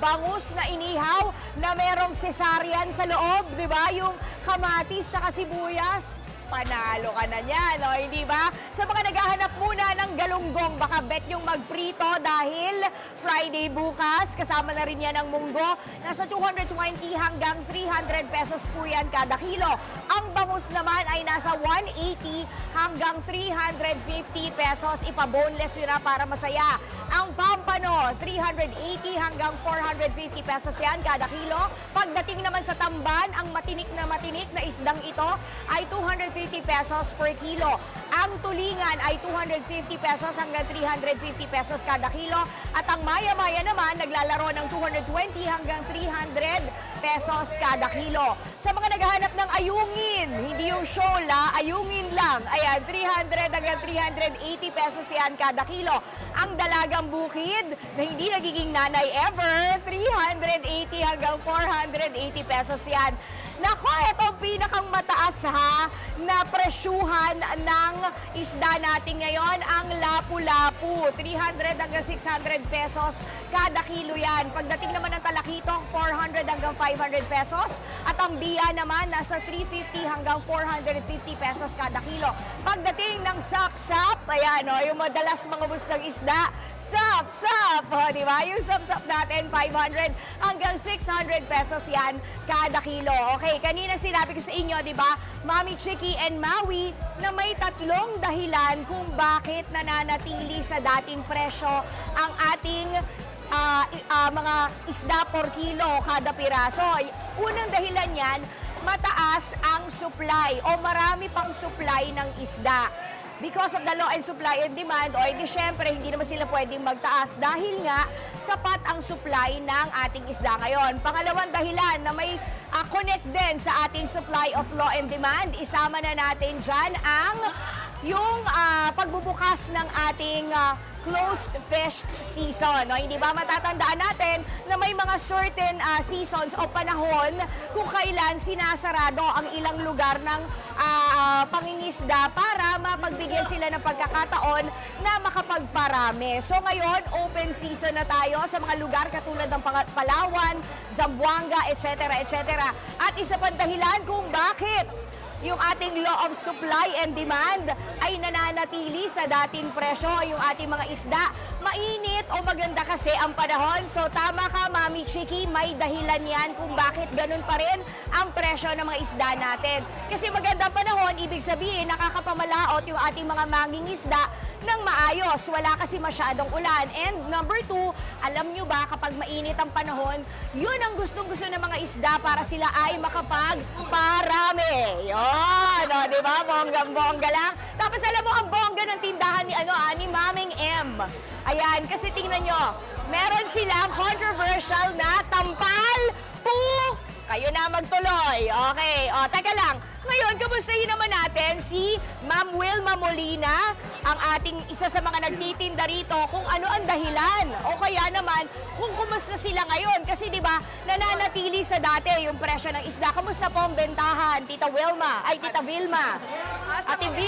bangus na inihaw na merong cesarean sa loob, di ba? Yung kamatis sa sibuyas. Panalo ka na niyan, o hindi ba? Sa mga naghahanap muna ng galunggong, baka bet yung magprito dahil Friday bukas, kasama na rin yan ang munggo. Nasa 220 hanggang 300 pesos po yan kada kilo. Ang bangus naman ay nasa 180 hanggang 350 pesos. Ipa-boneless yun na para masaya. Ang pampano, 380 hanggang 450 pesos yan kada kilo. Pagdating naman sa tamban, ang matinik na isdang ito ay 250 pesos per kilo. Ang tulingan ay 250 pesos hanggang 350 pesos kada kilo. At ang maya-maya naman, naglalaro ng 220 hanggang 300 pesos kada kilo. Sa mga naghahanap ng ayungin, hindi yung shola, ayungin lang. Ayan, 300 hanggang 380 pesos yan kada kilo. Ang dalagang bukid na hindi nagiging nanay ever, 380 hanggang 480 pesos yan. Nako, ito ang pinakang mataas na presyuhan ng isda natin ngayon, ang lapu-lapu. 300 hanggang 600 pesos kada kilo yan. Pagdating naman ng talakitong, 400 hanggang 500 pesos. At ang biya naman, nasa 350 hanggang 450 pesos kada kilo. Pagdating ng sap-sap, ayan o, yung madalas mga ng isda, sap-sap. O, di ba? Yung sap-sap natin, 500 hanggang 600 pesos yan kada kilo. Okay, kanina sinabi ko sa inyo, di ba, Mami Chiki and Maui, na may tatlong dahilan kung bakit nananatili sa dating presyo ang ating mga isda per kilo kada piraso. Unang dahilan yan, mataas ang supply o marami pang supply ng isda. Because of the law and supply and demand, o hindi syempre hindi naman sila pwedeng magtaas dahil nga sapat ang supply ng ating isda ngayon. Pangalawang dahilan na may connect din sa ating supply of law and demand, isama na natin dyan ang yung pagbubukas ng ating closed fish season. No? Hindi ba matatandaan natin na may mga certain seasons o panahon kung kailan sinasarado ang ilang lugar ng pangingisda para mapagbigyan sila ng pagkakataon na makapagparami. So ngayon, open season na tayo sa mga lugar katulad ng Palawan, Zamboanga, etc. etc. At isa pang dahilan kung bakit yung ating law of supply and demand ay nananatili sa dating presyo, yung ating mga isda. Mainit o maganda kasi ang panahon. So tama ka, Mami Chiki, may dahilan yan kung bakit ganun pa rin ang presyo ng mga isda natin. Kasi magandang panahon, ibig sabihin nakakapamalaot yung ating mga mangingisda ng maayos. Wala kasi masyadong ulan. And number 2, alam nyo ba kapag mainit ang panahon, yun ang gustong-gusto ng mga isda para sila ay makapagparami. Yun, o, di ba? Bonggang-bongga lang. Tapos alam mo, ang bongga ng tindahan ni Maming M. Ayan, kasi tingnan nyo, meron silang controversial na tampal po. Kayo na magtuloy. Okay, o, teka lang. Ngayon, kamustahin naman natin si Ma'am Wilma Molina, ang ating isa sa mga nagtitinda rito, kung ano ang dahilan. O kaya naman, kung kumusta sila ngayon. Kasi di ba nananatili sa dati yung presyo ng isda. Kamusta po ang bentahan, Tita Wilma? Ay, Tita Vilma. Ate B.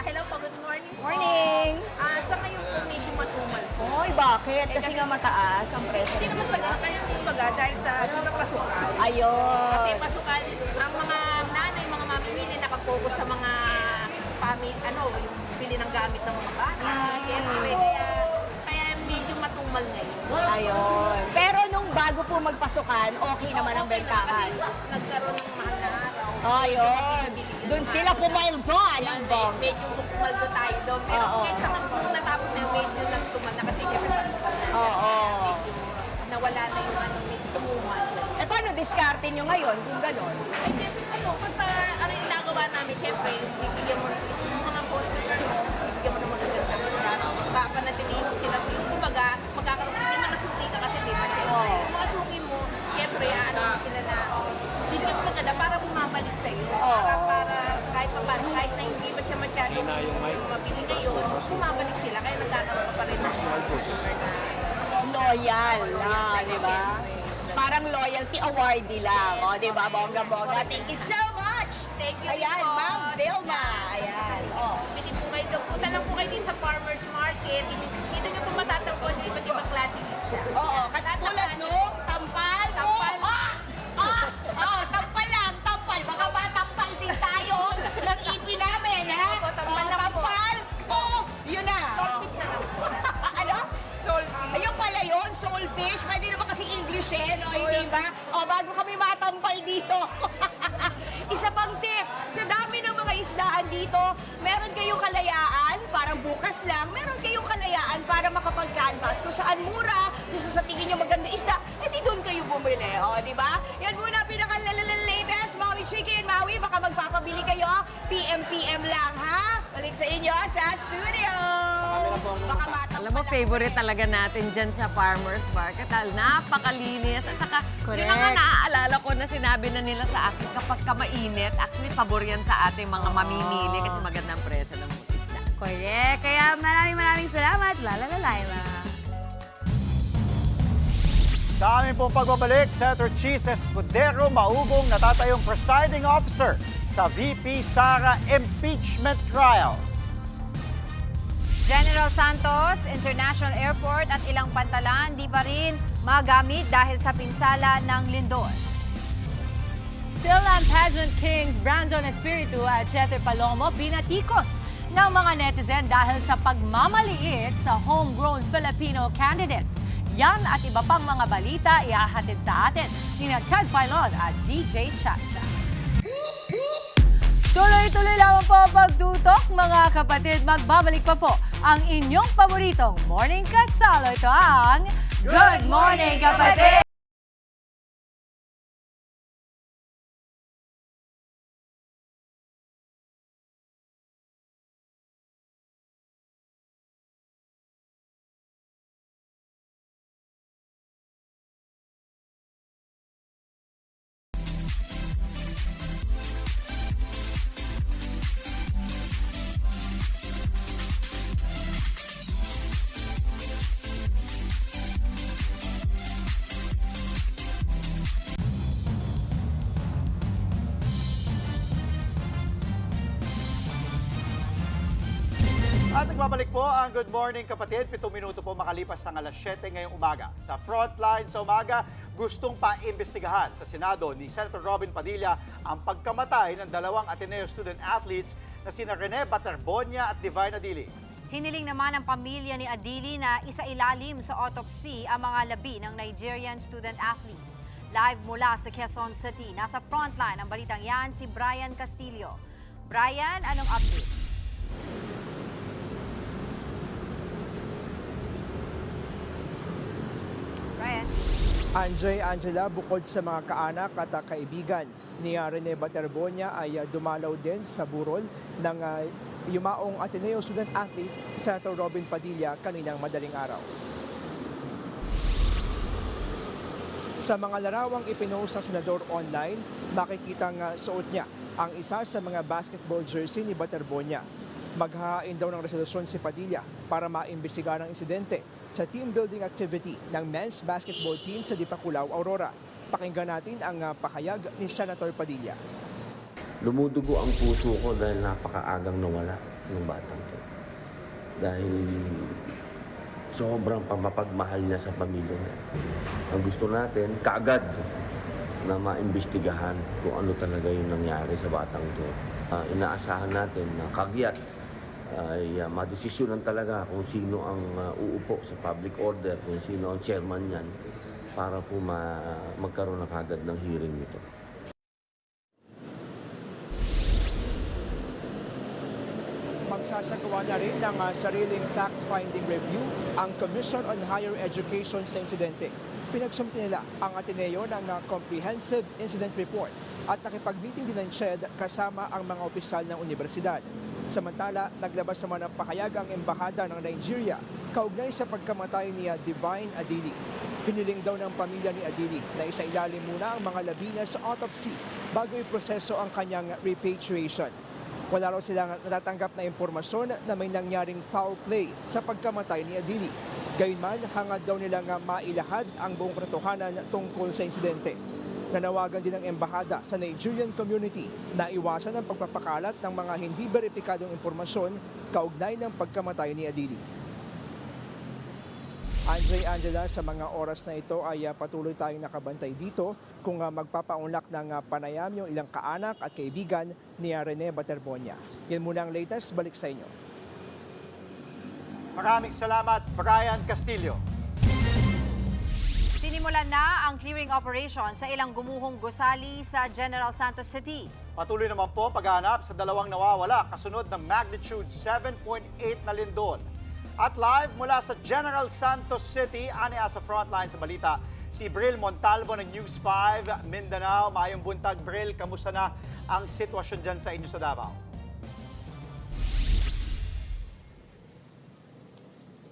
Hello po, good morning po. Morning. Sa ngayon po, medyo matumal po. Oy, bakit? Kasi nga mataas ang presyo. Hindi naman sa kaya kumbaga dahil sa pasukan. Ayun. Kasi pasukan, ang mga nanay, mga mamimili nakafocus sa mga yung bili ng gamit ng mga bata. Siyempre, kaya medyo matumal ngayon. Ayun. Pero nung bago po magpasukan, okay naman ang bentahan. Kasi nagkaroon ng mahal na araw. Ayun. Doon sila pumaldo. Medyo pumaldo tayo doon. Pero kahit sa nung natapos na medyo nagtumal na kasi siyempre pasukan na. Oo. Medyo nawala na yung medyo tumumal. Eh, paano diskarte nyo ngayon kung gano'n? Ay, siyempre, basta yung nagawa namin, siyempre, bibigyan mo yung mga poster mo, bibigyan mo ng magaganda mo, papanatilihin mo sila, kumbaga, magkakaroon, may mga suki ka kasi, di ba, siyempre, yung mga suki mo, siyempre, sila na, bibigyan mo maganda para bumabalik sa'yo, para kahit na hindi ba siya masyadong mabili ngayon, bumabalik sila, kaya nagkakaroon ka pa rin ng loyal na, di ba? Parang loyalty awardee lang, o, di ba? Bongga-bongga. Thank you so much! Thank you Ayan, po. Ma'am Vilma. Ayan, o. Bitin po kayo, punta lang po kayo din sa farmer's market. Dito nyo po matatagpuan yung iba't ibang klaseng isda. Oo, katulad nung tampal. Tampal. Tampal lang, tampal. Baka matampal din tayo ng ipi namin, ha? Tampal lang po. Tampal. Yun na. Solfish na lang. Ano? Solfish. Ayun pala yun, soulfish. Pwede naman kasi English no? Hindi ba? O, bago kami matampal dito. Isa pang tip, sa dami ng mga isdaan dito, meron kayong kalayaan, parang bukas lang, meron kayong kalayaan para makapag-canvas. Kung saan mura, kung sa tingin nyo maganda isda, edi doon kayo bumili. O, di ba? Yan muna pinaka-latest, Maui Chicken, Maui, baka magpapabili kayo, PM lang, ha? Balik sa inyo sa studio. Baka matampal. Alam mo, favorite talaga natin dyan sa Farmer's Market. Napakalinis. At saka, yung mga naaalala ko na sinabi na nila sa akin, kapag mainit, actually, pabor yan sa ating mga mamimili kasi magandang presyo ng isda. Correct. Kaya maraming salamat, Laila. Sa aming pong pagbabalik, Senator Cheese Escudero Maugong natatayong presiding officer sa VP Sara impeachment trial. General Santos International Airport at ilang pantalan di pa rin magamit dahil sa pinsala ng lindol. Philan Pageant Kings Brandon Espiritu at Chete Palomo binatikos ng mga netizen dahil sa pagmamaliit sa homegrown Filipino candidates. Yan at iba pang mga balita ihahatid sa atin ni Ted Filon at DJ Chacha. Tuloy-tuloy lamang po ang pagtutok, mga kapatid. Magbabalik pa po ang inyong paboritong morning kasalo. Ito ang Good Morning, Kapatid! At nagbabalik po ang Good Morning Kapatid. 7 minuto po makalipas ng alas 7 ngayong umaga. Sa Frontline sa umaga, gustong paimbestigahan sa Senado ni Senator Robin Padilla ang pagkamatay ng dalawang Ateneo student athletes na sina Rene Baterbonia at Divine Adili. Hiniling naman ng pamilya ni Adili na isailalim sa autopsy ang mga labi ng Nigerian student athlete. Live mula sa Quezon City, nasa Frontline ang balitang yan si Brian Castillo. Brian, anong update? Brian? Angela, bukod sa mga kaanak at kaibigan ni Rene Baterbonia ay dumalaw din sa burol ng yumaong Ateneo student athlete Senator Robin Padilla kaninang madaling araw. Sa mga larawang ipinost ng senador online, makikitang suot niya ang isa sa mga basketball jersey ni Baterbonia. Maghahain daw ng resolusyon si Padilla para maimbestiga ng insidente sa team building activity ng men's basketball team sa Dipakulaw, Aurora. Pakinggan natin ang pahayag ni Senator Padilla. Lumudugo ang puso ko dahil napakaagang nawala ng batang to. Dahil sobrang pamapagmahal niya sa pamilya niya. Ang gusto natin, kaagad na maimbestigahan kung ano talaga yung nangyari sa batang to. Inaasahan natin na kagyat ay madesisyonan talaga kung sino ang uupo sa public order, kung sino ang chairman niyan para po magkaroon na kagad ng hearing nito. Magsasagawa na rin ng sariling fact-finding review ang Commission on Higher Education sa insidente. Pinagsumti nila ang Ateneo ng Comprehensive Incident Report at nakipag-meeting din ng CHED kasama ang mga opisyal ng universidad. Samantala, naglabas naman ng pahayag ang Embahada ng Nigeria kaugnay sa pagkamatay ni Divine Adili. Hiniling daw ng pamilya ni Adili na isailalim muna ang mga labi niya sa autopsy bago iproseso ang kanyang repatriation. Wala raw silang natatanggap na impormasyon na may nangyaring foul play sa pagkamatay ni Adili. Gayunman, hangad daw nilang mailahad ang buong katotohanan tungkol sa insidente. Nanawagan din ng embahada sa Nigerian community na iwasan ang pagpapakalat ng mga hindi beripikadong impormasyon kaugnay ng pagkamatay ni Adili. Angela, sa mga oras na ito ay patuloy tayong nakabantay dito kung magpapaunlak ng panayam yung ilang kaanak at kaibigan ni Rene Baterbonia. Yan muna ang latest, balik sa inyo. Maraming salamat, Brian Castillo. Sinimulan na ang clearing operation sa ilang gumuhong gusali sa General Santos City. Patuloy naman po ang paghahanap sa dalawang nawawala kasunod ng magnitude 7.8 na lindol. At live mula sa General Santos City, aniya sa Frontline sa balita, si Bril Montalvo ng News 5 Mindanao. Maayong buntag, Bril. Kamusta na ang sitwasyon dyan sa inyo sa Davao?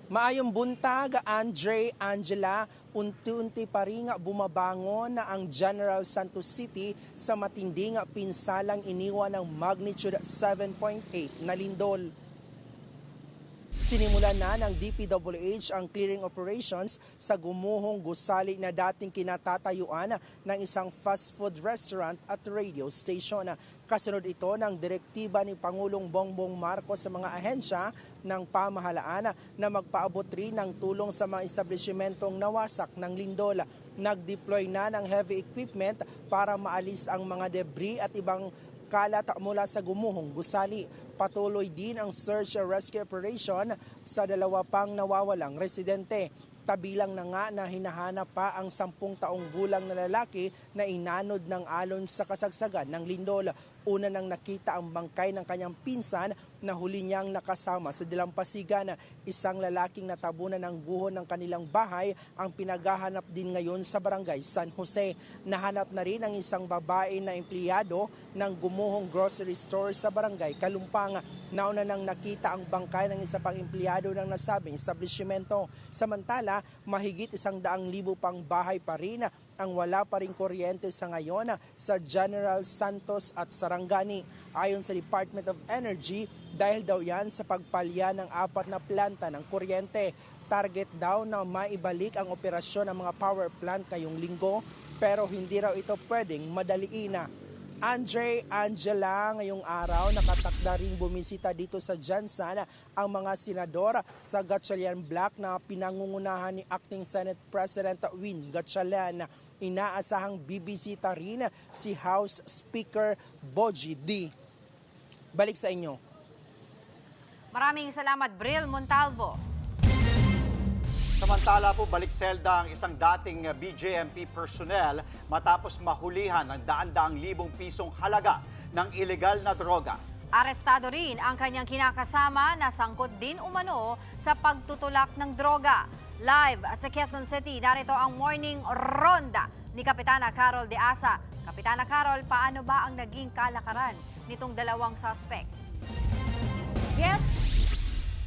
Maayong buntag, Angela. Unti-unti pa rin bumabangon na ang General Santos City sa matinding pinsalang iniwan ng magnitude 7.8 na lindol. Sinimulan na ng DPWH ang clearing operations sa gumuhong gusali na dating kinatatayuan ng isang fast food restaurant at radio station. Kasunod ito ng direktiba ni Pangulong Bongbong Marcos sa mga ahensya ng pamahalaan na magpaabot rin ng tulong sa mga establishmentong nawasak ng lindol. Nag-deploy na ng heavy equipment para maalis ang mga debris at ibang kalat mula sa gumuhong gusali. Patuloy din ang search and rescue operation sa dalawa pang nawawalang residente. Kabilang na nga na hinahanap pa ang 10 taong gulang na lalaki na inanod ng alon sa kasagsagan ng lindol. Una nang nakita ang bangkay ng kanyang pinsan na huli niyang nakasama sa dalampasigan. Isang lalaking natabunan ng guho ng kanilang bahay ang pinaghahanap din ngayon sa barangay San Jose. Nahanap na rin ang isang babae na empleyado ng gumuhong grocery store sa barangay Kalumpang. Nauna nang nakita ang bangkay ng isa pang empleyado ng nasabing establishmento. Samantala, mahigit 100,000 pang bahay pa rin ang wala pa ring kuryente sa ngayon sa General Santos at Sarangani. Ayon sa Department of Energy, dahil daw yan sa pagpalya ng 4 na planta ng kuryente. Target daw na maibalik ang operasyon ng mga power plant ngayong linggo, pero hindi raw ito pwedeng madaliin. Andre, Angela, ngayong araw nakatakda ring bumisita dito sa Jansan ang mga senador sa Gatchalian Block na pinangungunahan ni Acting Senate President Win Gatchalian. Inaasahang bibisita rin si House Speaker Bogie D. Balik sa inyo. Maraming salamat, Bril Montalvo. Samantala po, balik selda ang isang dating BJMP personnel matapos mahulihan ng daan-daang libong pisong halaga ng ilegal na droga. Arestado rin ang kanyang kinakasama na sangkot din umano sa pagtutulak ng droga. Live sa Quezon City, narito ang Morning Ronda ni Kapitana Carol De Asa. Kapitana Carol, paano ba ang naging kalakaran nitong dalawang suspect?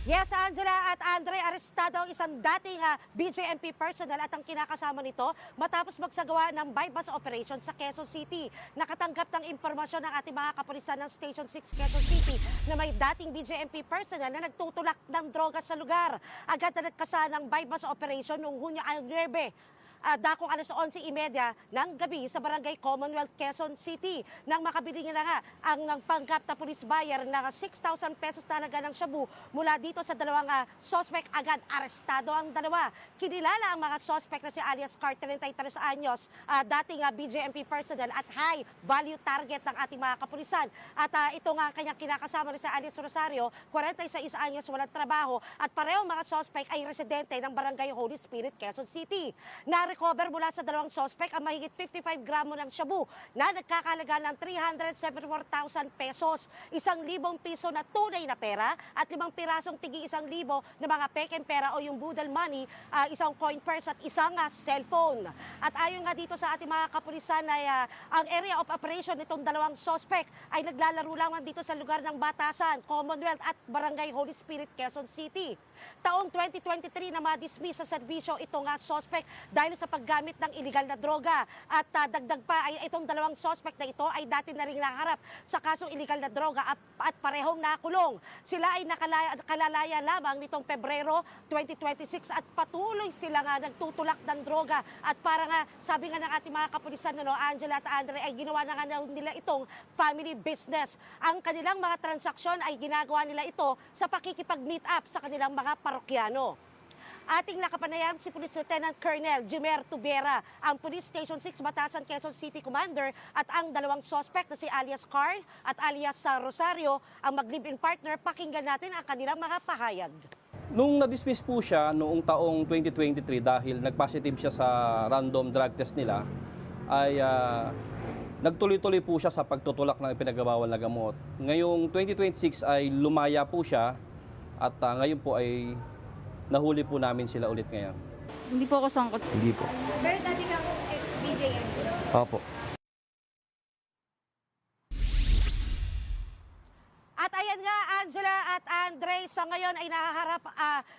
Yes, Angela at Andre, arestado ang isang dating BJMP personnel at ang kinakasama nito matapos magsagawa ng bypass operation sa Quezon City. Nakatanggap ng impormasyon ng ating mga kapulisan ng Station 6 Quezon City na may dating BJMP personnel na nagtutulak ng droga sa lugar. Agad na nagkasa ng bypass operation noong Hunyo 9. Dakong alas 11:30 ng gabi sa Barangay Commonwealth, Quezon City. Nang makabili nga nga ang panggap na police buyer na 6,000 pesos talaga ng shabu mula dito sa dalawang suspect, agad arestado ang dalawa. Kinilala ang mga suspect na si alias Car, 33 anyos, dating BJMP personnel at high value target ng ating mga kapulisan. At ito nga kanyang kinakasama na si alias Rosario, 46 anyos, walang trabaho, at parehong mga suspect ay residente ng Barangay Holy Spirit, Quezon City. Na-recover mula sa dalawang suspect ang mahigit 55 gramo ng shabu na nagkakalaga ng 374,000 pesos, 1,000 piso na tunay na pera at 5 pirasong tigi 1,000 na mga pekeng pera o yung budal money, isang coin purse at isang cellphone. At ayon nga dito sa ating mga kapulisan ay ang area of operation nitong dalawang suspect ay naglalaro lamang dito sa lugar ng Batasan, Commonwealth at Barangay Holy Spirit, Quezon City. Taong 2023 na ma-dismiss sa serbisyo itong suspect dahil sa paggamit ng iligal na droga. At dagdag pa ay itong dalawang suspect na ito ay dati na rin nakaharap sa kasong iligal na droga at parehong nakulong. Sila ay nakalalaya lamang nitong Pebrero 2026 at patuloy sila nga nagtutulak ng droga. At para nga, sabi nga ng ating mga kapulisan, Angela at Andre, ay ginawa na nga nila itong family business. Ang kanilang mga transaksyon ay ginagawa nila ito sa pakikipag-meet up sa kanilang mga parokyano. Ating nakapanayam si Police Lieutenant Colonel Jimer Tubera, ang Police Station 6 Batasan, Quezon City Commander, at ang dalawang suspect na si alias Carl at alias Rosario, ang mag-live-in partner. Pakinggan natin ang kanilang mga pahayag. Nung na-dismiss po siya noong taong 2023 dahil nag-positive siya sa random drug test nila, ay nagtuloy-tuloy po siya sa pagtutulak ng ipinagbabawal na gamot. Ngayong 2026 ay lumaya po siya at ngayon po ay nahuli po namin sila ulit ngayon. Hindi po ako sangkot. Hindi po. Pero dati kang ex-BJM. Opo. At ayan nga, Angela at Andre, sa ngayon ay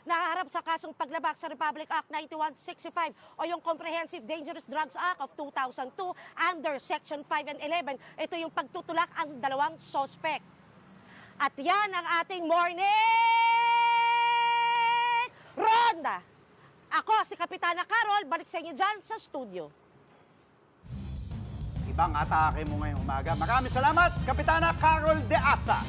nahaharap sa kasong paglabag sa Republic Act 9165 o yung Comprehensive Dangerous Drugs Act of 2002 under Section 5 and 11. Ito yung pagtutulak ang dalawang suspect. At yan ang ating morning Ronda. Ako si Kapitana Carol, balik sa inyo dyan sa studio. Ibang atake mo ngayong umaga. Maraming salamat, Kapitana Carol De Asa.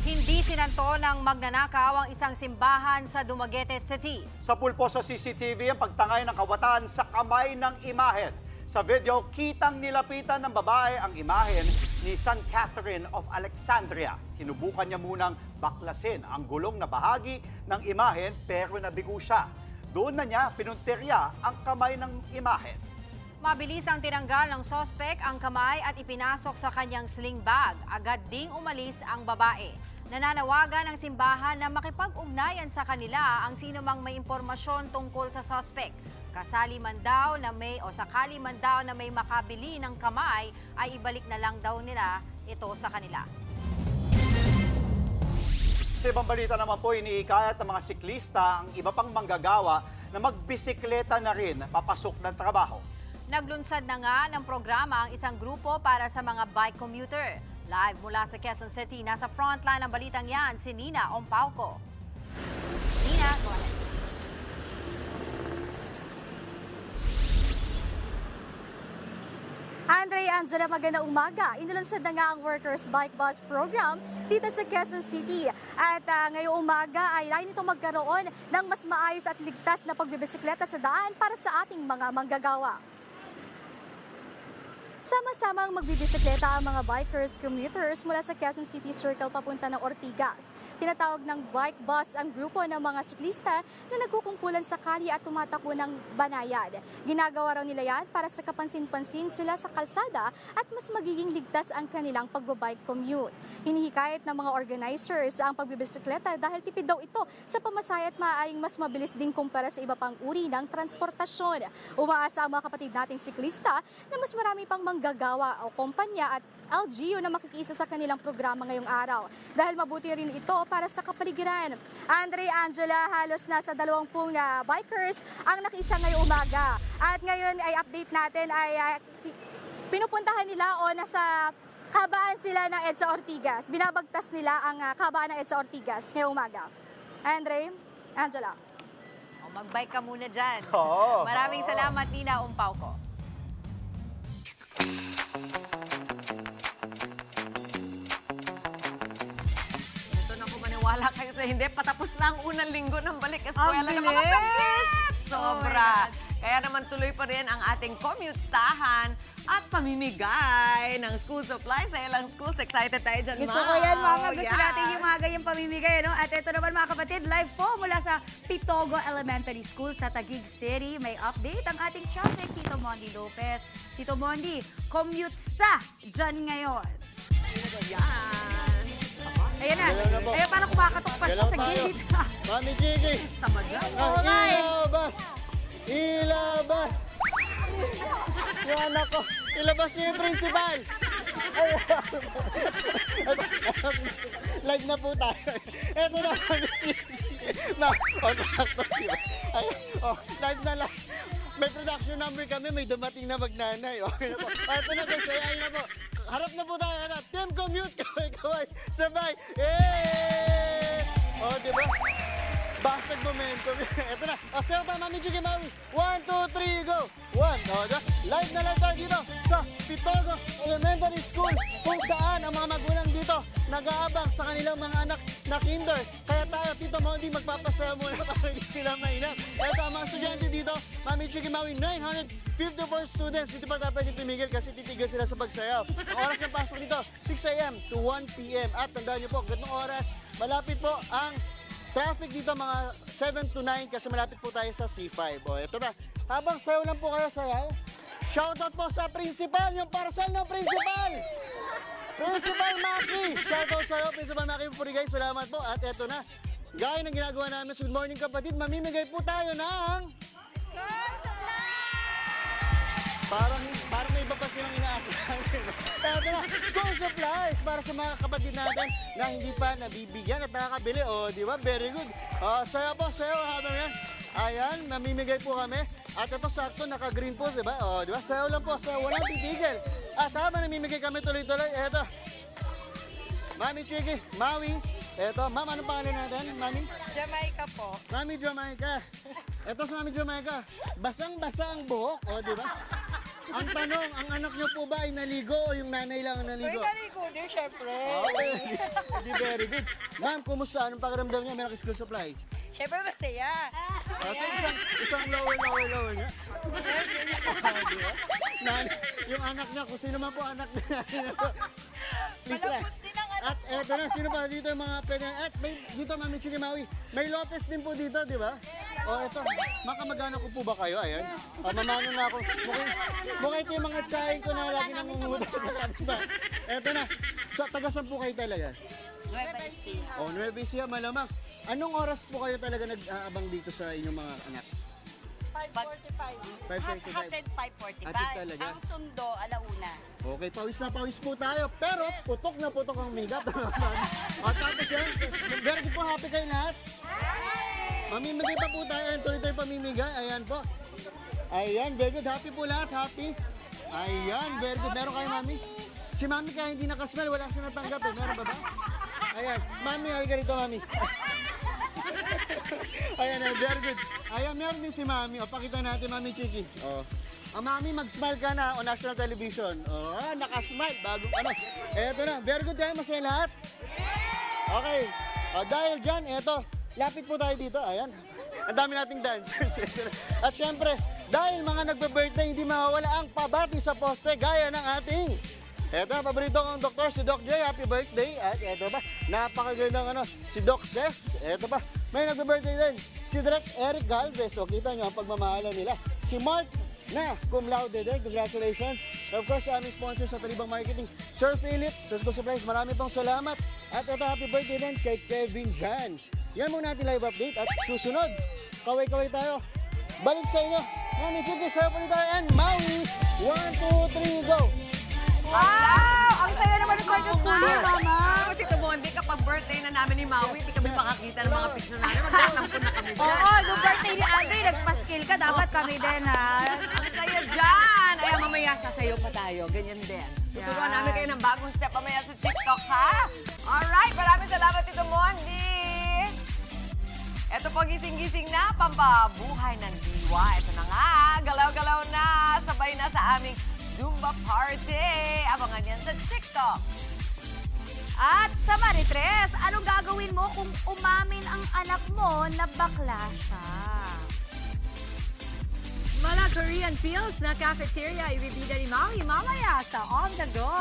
Hindi sinanto ng magnanakaw ang isang simbahan sa Dumaguete City. Sa pulpo sa CCTV ang pagtangay ng kawatan sa kamay ng imahen. Sa video, kitang nilapitan ng babae ang imahen ni San Catherine of Alexandria. Sinubukan niya munang baklasin ang gulong na bahagi ng imahen pero nabigo siya. Doon na niya pinuntirya ang kamay ng imahen. Mabilis ang tinanggal ng sospek ang kamay at ipinasok sa kanyang sling bag. Agad ding umalis ang babae. Nananawagan ng simbahan na makipag-ugnayan sa kanila ang sinumang may impormasyon tungkol sa sospek. Sakali man daw na may makabili ng kamay, ay ibalik na lang daw nila ito sa kanila. Sa ibang balita naman po, iniikayat ng mga siklista ang iba pang manggagawa na magbisikleta na rin papasok ng trabaho. Naglunsad na nga ng programa ang isang grupo para sa mga bike commuter. Live mula sa Quezon City, nasa frontline ng balitang yan, si Nina Ompauco. Nina, go ahead. Andre, Angela, magandang umaga. Inilunsad na nga ang Workers Bike Bus Program dito sa Quezon City. At ngayong umaga ay layo nitong magkaroon ng mas maayos at ligtas na pagbibisikleta sa daan para sa ating mga manggagawa. Sama-samang magbibisikleta ang mga bikers, commuters mula sa Quezon City Circle papunta ng Ortigas. Tinatawag ng bike bus ang grupo ng mga siklista na nagkukumpulan sa kalye at tumatakbo ng banayad. Ginagawa raw nila yan para sa kapansin-pansin sila sa kalsada at mas magiging ligtas ang kanilang pagbabike commute. Hinihikayat ng mga organizers ang pagbibisikleta dahil tipid daw ito sa pamasahe at maaaring mas mabilis din kumpara sa iba pang uri ng transportasyon. Umaasa ang mga kapatid nating siklista na mas marami pang manggagawa o kumpanya at LGU na makikiisa sa kanilang programa ngayong araw dahil mabuti rin ito para sa kapaligiran. Andre, Angela, halos nasa 20 bikers ang nakiisa ngayong umaga. At ngayon ay update natin ay pinupuntahan nila o nasa kabaan sila ng EDSA Ortigas. Binabagtas nila ang kabaan ng EDSA Ortigas ngayong umaga. Andre, Angela. Mag-bike ka muna dyan. Oo. Maraming salamat, Nina Umpaw ko. Ito na kung maniwala kayo sa hindi, patapos na ang unang linggo ng balik eskwela ng mga pagkis. Sobra. Kaya naman tuloy pa rin ang ating commute-stahan at pamimigay ng school supplies sa ilang schools. Excited tayo dyan, Gusto ko yan, Mama. Gusto natin yung mga ganyang pamimigay. No? At ito naman, mga kapatid, live po mula sa Pitogo Elementary School sa Taguig City. May update ang ating traffic, Tito Mondi Lopez. Tito Mondi, commute-sta dyan ngayon. Yan. Ayan na. Ayan, parang kumakatok pa siya sa gilid. Mami Gigi! Tama dyan. Ilabas! Ilabas! Yung anak ko, ilabas niyo yung principal! Live na po tayo. Eto na kami. Live na live. May production number kami, may dumating na magnanay. Okay na po. Eto na guys, ayun na po. Harap na po tayo. Harap. Team Commute, kaway-kaway. Sabay. Oh, diba? Basag momentum. Ito na. O, sayo tayo, Mami Chuki Maui. 1, 2, 3, go! 1. O, diba? Live na live tayo dito sa Pitogo Elementary School kung saan ang mga magulang dito nag-aabang sa kanilang mga anak na kinder. Kaya tayo, Tito Mondi, magpapasaya muna para hindi sila mainap. Ito, ang mga estudyante dito, Mami Chuki Maui, 954 students. Dito pa tayo pwede tumigil kasi titigil sila sa pagsayaw. Ang oras ng pasok dito, 6 a.m. to 1 p.m. At tandaan niyo po, ganitong oras, malapit po ang traffic dito mga 7 to 9 kasi malapit po tayo sa C5. O, ito na. Habang sayaw lang po kayo sayaw, shoutout po sa principal, yung parcel ng principal! Principal Maki! Shoutout sa'yo, Principal Maki Purigay. Salamat po. At ito na. Gaya ng ginagawa namin sa Good Morning Kapatid, mamimigay po tayo ng... Parang may iba pa silang inaasa sa amin. Ito na, school supplies para sa mga kapatid natin na hindi pa nabibigyan at nakakabili. O, di ba? Very good. Sayo po, sayo. Habang yan. Ayan, namimigay po kami. At ito sakto, naka-green po, di ba? O, di ba? Sayo lang po, sayo. Walang titigil. At habang namimigay kami tuloy-tuloy, eto. Mami Chiki, Maui. Eto, ma'am, anong pangalan natin, Mami? Jamaica po. Mami Jamaica. Eto sa Mami Jamaica. Basang-basa ang buhok, o, di ba? Ang tanong, ang anak niyo po ba ay naligo o yung nanay lang ang naligo? Uy, naligo din, syempre. Okay, hindi very good. Ma'am, kumusta? Anong pakiramdam niya? Meron school supply? Syempre, masaya. Isang lower niya. Diba? Yung anak niya, kung sino man po anak niya. Please lang. At eto na, sino pa dito yung mga pwede. At may, dito, Mami Chuki Maui, may Lopez din po dito, di ba? O eto, makamagana ko po ba kayo? Ayan. Mamano na ako. Mukhang ito yung mga tsahin ko na lagi nangungulit. Eto na, taga-saan po kayo talaga? Nueva Ecija. O, Nueva Ecija, malamang. Anong oras po kayo talaga nag-aabang dito sa inyong mga anak? 5:45. 5:45. Hatid 5:45. Hatid talaga. Ang sundo, alauna. Okay, pawis na pawis po tayo. Pero putok na putok ang makeup. At tapos yan, very good po, happy kayo lahat. Mamimigay pa po tayo. Ayan, tuloy tayo pamimigay. Ayan po. Ayan, very good. Happy po lahat. Happy. Ayan, very good. Meron kayo, Mami? Si Mami kaya hindi nakasmell, wala siya natanggap eh. Meron ba ba? Ayan, Mami, halika rito, Mami. Ayan, very good. Ayan, meron din si Mami. O, pakita natin, Mami Chiki. O. Mami, mag-smile ka na on national television. O, nakasmile. Bagong ano. Eto na. Very good tayo. Masaya lahat? Okay. O, dahil dyan, eto. Lapit po tayo dito. Ayan. Ang dami nating dancers. At syempre, dahil mga nagbe-birthday, hindi mawawala ang pabati sa poste gaya ng ating eto, paborito kong doktor, si Doc J. Happy birthday. At eto ba, napakagandang ano, si Doc Cest. Eto ba, may nagbe-birthday din. Si Direk Eric Galvez. O, kita nyo ang pagmamahalan nila. Si Mark na cum laude din. Congratulations. Of course, sa aming sponsor sa Talibang Marketing, Sir Philip, sa School Supplies, marami pong salamat. At ito, happy birthday din kay Kevin Jan. Yan muna natin live update. At susunod, kaway-kaway tayo. Balik sa inyo. Mami Chiki, sarap ulit tayo. And Maui, 1, 2, 3, go! Wow! Ang saya naman ng Cycle School year, Mama! Ako, Tito Bondi, kapag birthday na namin ni Maui, hindi kami makakita ng mga picture namin. Magkakampun na kami dyan. Oo, nung birthday ni Andre, nagpaskil ka. Dapat kami din, ha? Ang saya dyan! Ay, mamaya sasayaw pa tayo. Ganyan din. Tuturuan namin kayo ng bagong step mamaya sa TikTok, ha? Alright, maraming salamat, Tito Bondi! Ito po, gising-gising na, pampabuhay ng diwa. Ito na nga, galaw-galaw na, sabay na sa aming Zumba Party. Abangan yan sa TikTok. At sa Maritres, anong gagawin mo kung umamin ang anak mo na bakla siya? Mga Korean feels na cafeteria, ibibida ni Maui mamaya sa On The Go.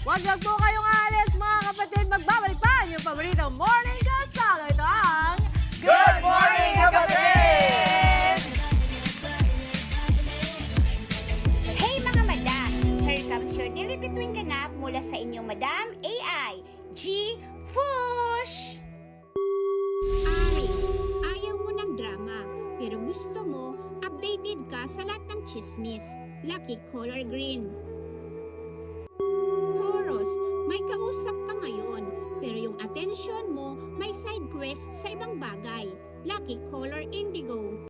Huwag lang po kayong alis, mga kapatid. Magbabalik pa yung paboritong morning kasalo. Ito ang Good Morning, Kapatid! Hey mga madam! Here comes your daily between ganap mula sa inyong Madam AI, G. Fush! Aris, ayaw mo ng drama, pero gusto mo updated ka sa lahat ng chismis. Lucky color green. Taurus, may kausap ka ngayon, pero yung attention mo may side quest sa ibang bagay. Lucky color indigo.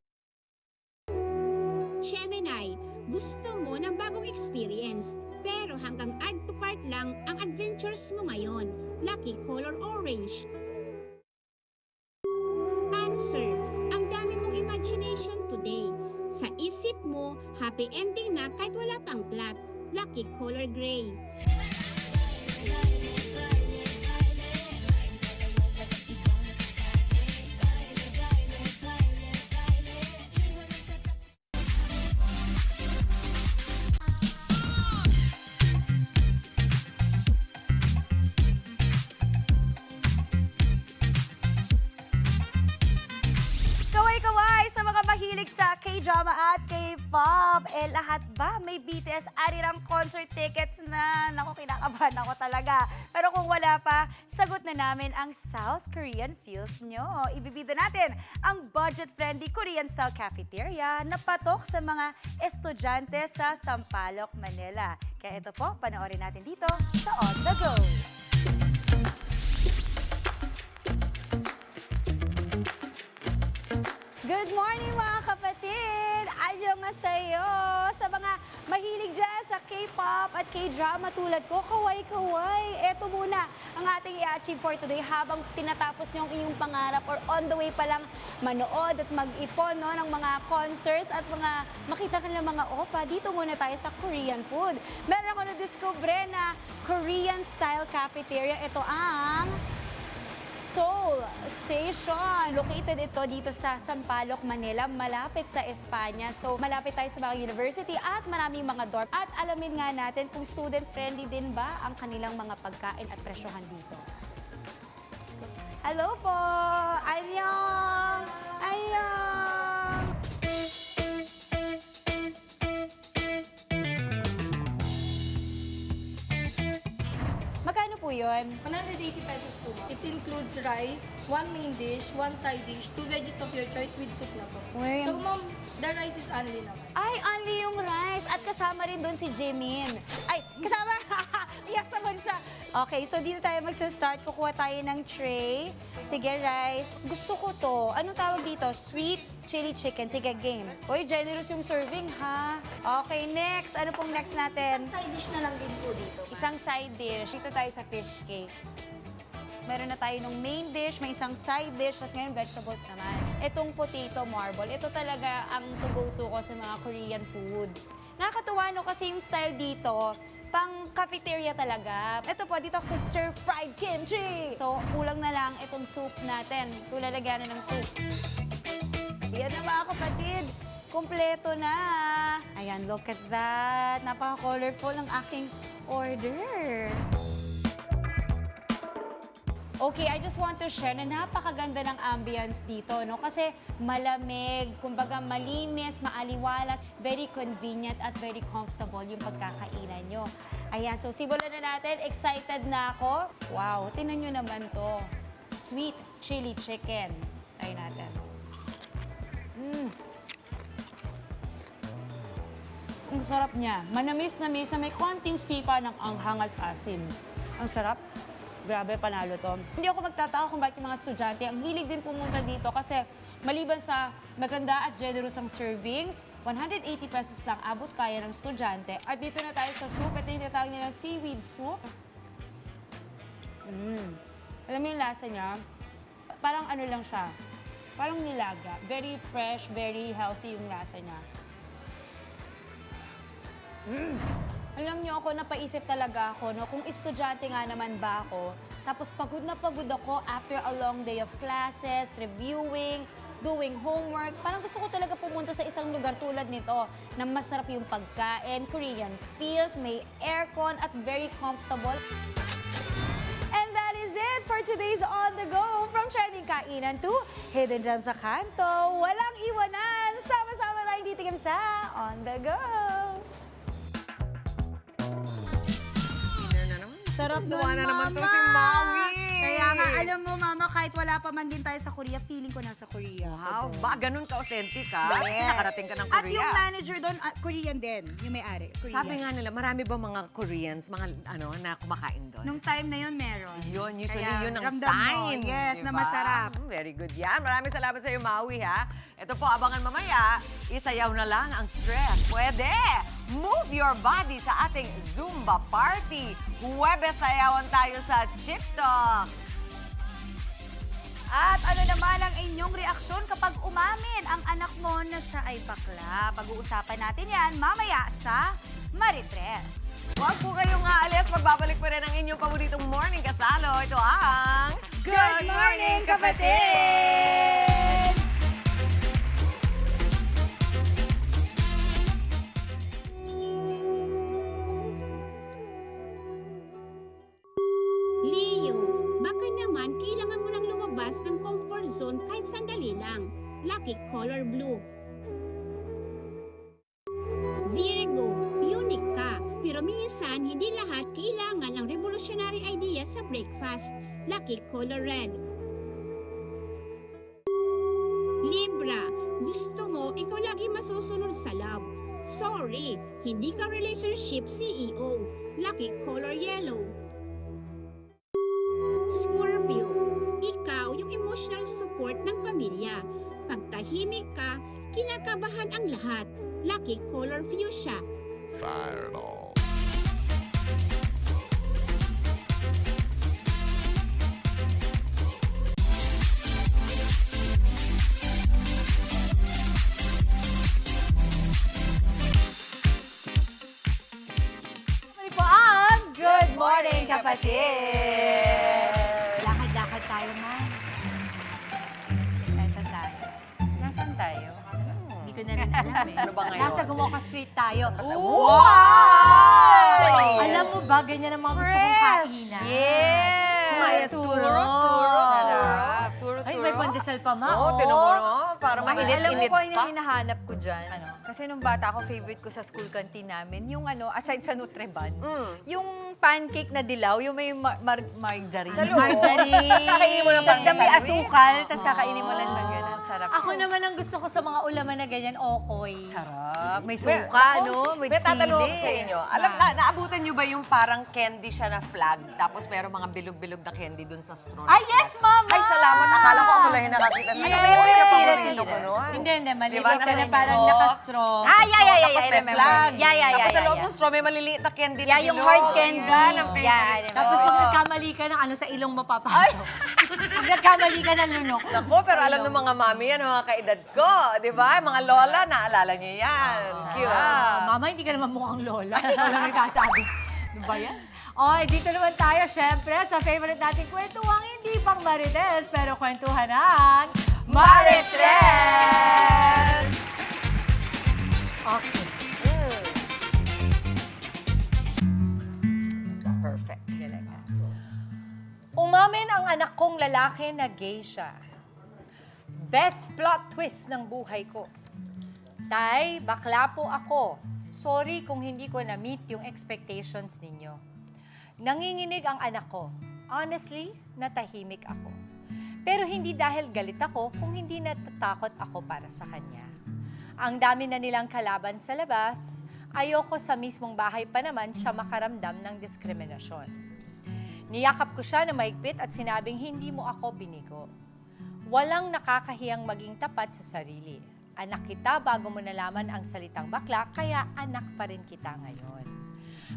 Gemini, gusto mo ng bagong experience, pero hanggang add to cart lang ang adventures mo ngayon. Lucky color orange. Cancer, ang dami mong imagination today. Sa isip mo, happy ending na kahit wala pang plot. Lucky color gray. Kaway-kaway sa mga mahilig sa K-drama at K-pop. Lahat ba may BTS Arirang concert tickets na? Naku, kinakabahan ako talaga. Pero kung wala pa, sagot na namin ang South Korean feels nyo. Ibibida natin ang budget-friendly Korean-style cafeteria na patok sa mga estudyante sa Sampaloc, Manila. Kaya ito po, panoorin natin dito sa On The Go. Good morning mga kapatid! Annyeonghaseyo! Sa mga mahilig dyan sa K-pop at K-drama tulad ko, kaway-kaway! Eto muna ang ating i-achieve for today habang tinatapos yung iyong pangarap or on the way pa lang manood at mag-ipon no, ng mga concerts at mga makita ka ng mga opa. Dito muna tayo sa Korean food. Meron ako na-discover na Korean-style cafeteria. Ito ang Seoul Station. Located ito dito sa Sampaloc, Manila, malapit sa Espanya. So, malapit tayo sa mga university at maraming mga dorm. At alamin nga natin kung student-friendly din ba ang kanilang mga pagkain at presyohan dito. Hello po! Annyeong! Annyeong! Magkano po yun? 180 pesos po. It includes rice, one main dish, one side dish, two veggies of your choice with soup na po. Uy, So ma'am, the rice is only naman. Ay, only yung rice. At kasama rin doon si Jimin. Ay, kasama! Iyak naman siya. Okay, so dito tayo magsa-start. Kukuha tayo ng tray. Sige, rice. Gusto ko to. Anong tawag dito? Sweet chili chicken. Sige, game. Uy, generous yung serving, ha? Okay, next. Ano pong next natin? Side dish na lang din po dito. Isang side dish. Dito tayo sa fish cake. Meron na tayo ng main dish, may isang side dish, tapos ngayon vegetables naman. Itong potato marble, ito talaga ang to-go-to ko sa mga Korean food. Nakakatuwa no kasi yung style dito, pang cafeteria talaga. Ito po, dito ako sa stir-fried kimchi. So, kulang na lang itong soup natin. Ito lalagyanan ng soup. Yan na mga kapatid. Kompleto na. Ayan, look at that. Napaka-colorful ng aking order. Okay, I just want to share na napakaganda ng ambience dito, no? Kasi malamig, kumbaga malinis, maaliwalas, very convenient at very comfortable yung pagkakainan nyo. Ayan, so simulan na natin. Excited na ako. Wow, tingnan nyo naman to. Sweet chili chicken. Try natin. Ang sarap niya. Manamis-namis na may konting sipa ng anghang at asim. Ang sarap. Grabe, panalo to. Hindi ako magtataka kung bakit yung mga estudyante ang hilig din pumunta dito kasi maliban sa maganda at generous ang servings, 180 pesos lang abot kaya ng estudyante. At dito na tayo sa soup. Ito yung tinatawag nilang seaweed soup. Alam mo yung lasa niya? Parang ano lang siya. Parang nilaga. Very fresh, very healthy yung lasa niya. Alam niyo ako, napaisip talaga ako, no? Kung estudyante nga naman ba ako, tapos pagod na pagod ako after a long day of classes, reviewing, doing homework, parang gusto ko talaga pumunta sa isang lugar tulad nito na masarap yung pagkain, Korean feels, may aircon at very comfortable. And that is it for today's On The Go. From trending kainan to hidden gems sa kanto, walang iwanan. Sama-sama tayong titikim sa On The Go. Sarap Tuwa na naman to si Maui. Kaya nga, alam mo, Mama, kahit wala pa man din tayo sa Korea, feeling ko nasa Korea. Wow, ba? Ganun ka-authentic ka? Kasi nakarating ka ng Korea. At yung manager doon, Korean din. Yung may-ari, Korean. Sabi nga nila, marami ba mga Koreans, mga ano, na kumakain doon? Nung time na yun, meron. Yun, usually Kaya, yun ang ramdam mo, sign. yes, na diba? masarap. Very good yan. Maraming salamat sa iyo, Maui, ha? Ito po, abangan mamaya, isayaw na lang ang stress. Pwede! Move your body sa ating Zumba Party. Huwebes, sayawan tayo sa TikTok. At ano naman ang inyong reaksyon kapag umamin ang anak mo na siya ay bakla? Pag-uusapan natin yan mamaya sa Maritres. Huwag po kayong aalis. Magbabalik pa rin ang inyong paboritong morning kasalo. Ito ang... Good Morning, Kapatid! Leo, baka naman kailangan mo nang lumabas ng comfort zone kahit sandali lang. Lucky color blue. Virgo, unique ka, pero minsan hindi lahat kailangan ang revolutionary idea sa breakfast. Lucky color red. Libra, gusto mo ikaw lagi masusunod sa love. Sorry, hindi ka relationship CEO. Lucky color yellow. Scorpio, ikaw yung emotional support ng pamilya. Pag tahimik ka, kinakabahan ang lahat. Lucky color fuchsia. Fireball. Muli po ang Good Morning, Kapatid! Lakad-lakad tayo, Ma. Eto tayo. Nasaan tayo? Hindi ko na rin alam eh. Ano ba ngayon? Nasa Gumoka Street tayo. Wow! Alam mo ba, ganyan ang mga gusto kong kainan? Yes! Turo. Sarap. Ay, may pandesal pa, Ma. Oo, tinan mo, no? Para Alam mo mainit-init ko yung pa. hinahanap ko dyan. Kasi nung bata ako, favorite ko sa school canteen namin, yung aside sa Nutreban, yung pancake na dilaw, yung may margarine. Sa loob. Margarine. Tapos kakainin mo lang Tapos parang may sandwich. asukal, tapos kakainin mo lang siya gano'n. sarap. Ako naman ang gusto ko sa mga ulaman na ganyan, okoy. Sarap. May Well, suka, ako, no? With may tatanong ako sili. sa inyo. Alam na, naabutan nyo ba yung parang candy siya na flag, tapos meron mga bilog-bilog na candy dun sa straw? Ay, yes, Mama! Ay, salamat. Akala ko ako lang yung nakakita. Yes! Ano ba yung paborito ko nun? Hindi, maliit Diba, ka na nasa parang straw? naka-straw. Tapos may remember. flag. Yeah. Tapos sa loob ng straw, may maliliit na candy na Yeah, yung bilog. hard candy. Yan ang favorite Yeah, I ko. Tapos pag nagkamali ka ng ano, sa ilong mo papasok. Pag nagkamali ka ng lunok. Ako, pero alam ng mga mami yan, mga kaedad ko. Di ba? Mga lola, naalala niyo yan. Cute. Mama, hindi ka naman mukhang lola. Ikaw lang nagsasabi. Ano ba yan? Dito naman tayo, syempre, sa favorite nating kwentuhang hindi pang Marites, pero kwentuhan ng Marites! Okay. Perfect. Umamin ang anak kong lalaki na gay siya. Best plot twist ng buhay ko. Tay, bakla po ako. Sorry kung hindi ko na-meet yung expectations ninyo. Nanginginig ang anak ko. Honestly, natahimik ako. Pero hindi dahil galit ako kung hindi natatakot ako para sa kanya. Ang dami na nilang kalaban sa labas, ayoko sa mismong bahay pa naman siya makaramdam ng diskriminasyon. Niyakap ko siya na mahigpit at sinabing hindi mo ako binigo. Walang nakakahiyang maging tapat sa sarili. Anak kita bago mo nalaman ang salitang bakla, kaya anak pa rin kita ngayon.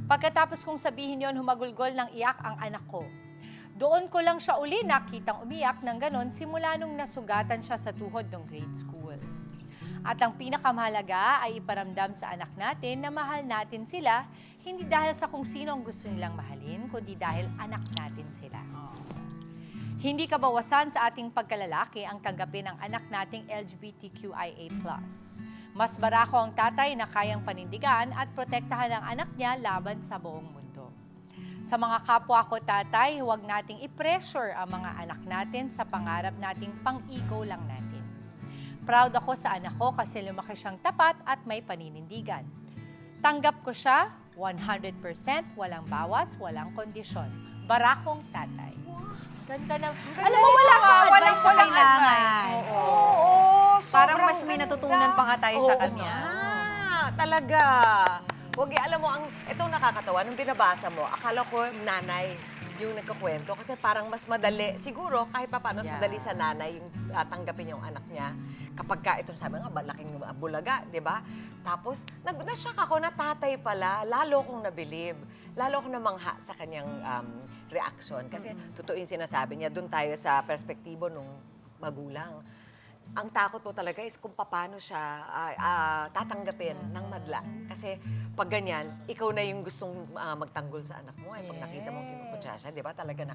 Pagkatapos kong sabihin yon, humagulgol ng iyak ang anak ko. Doon ko lang siya uli nakitang umiyak ng ganon simula nung nasugatan siya sa tuhod ng grade school. At ang pinakamahalaga ay iparamdam sa anak natin na mahal natin sila, hindi dahil sa kung sino ang gusto nilang mahalin, kundi dahil anak natin sila. Hindi kabawasan sa ating pagkalalaki ang tanggapin ang anak nating LGBTQIA+. Mas barako ang tatay na kayang panindigan at protektahan ang anak niya laban sa buong mundo. Sa mga kapwa ko tatay, huwag nating i-pressure ang mga anak natin sa pangarap nating pang-ego lang natin. Proud ako sa anak ko kasi lumaki siyang tapat at may paninindigan. Tanggap ko siya 100%, walang bawas, walang kondisyon. Barakong tatay. Ganda na. Alam mo, wala siyang advice sa kailangan. Oo. Parang mas may natutunan pa nga tayo sa kanya. Talaga. Huwag alam mo, itong nakakatawa, nung binabasa mo, akala ko nanay yung nagkakwento kasi parang mas madali, siguro kahit pa paano, mas madali sa nanay yung tanggapin yung anak niya. Kapag ka, ito sabi nga, malaking bulaga, di ba? Tapos, na-shock ako na tatay pala, lalo kong nabilib. Lalo akong namangha sa kanyang reaction. Kasi totoo yung sinasabi niya, doon tayo sa perspektibo nung magulang. Ang takot mo talaga is kung paano siya tatanggapin ng madla. Kasi pag ganyan, ikaw na yung gustong magtanggol sa anak mo. Pag nakita mo kinukutsa siya, di ba? Talaga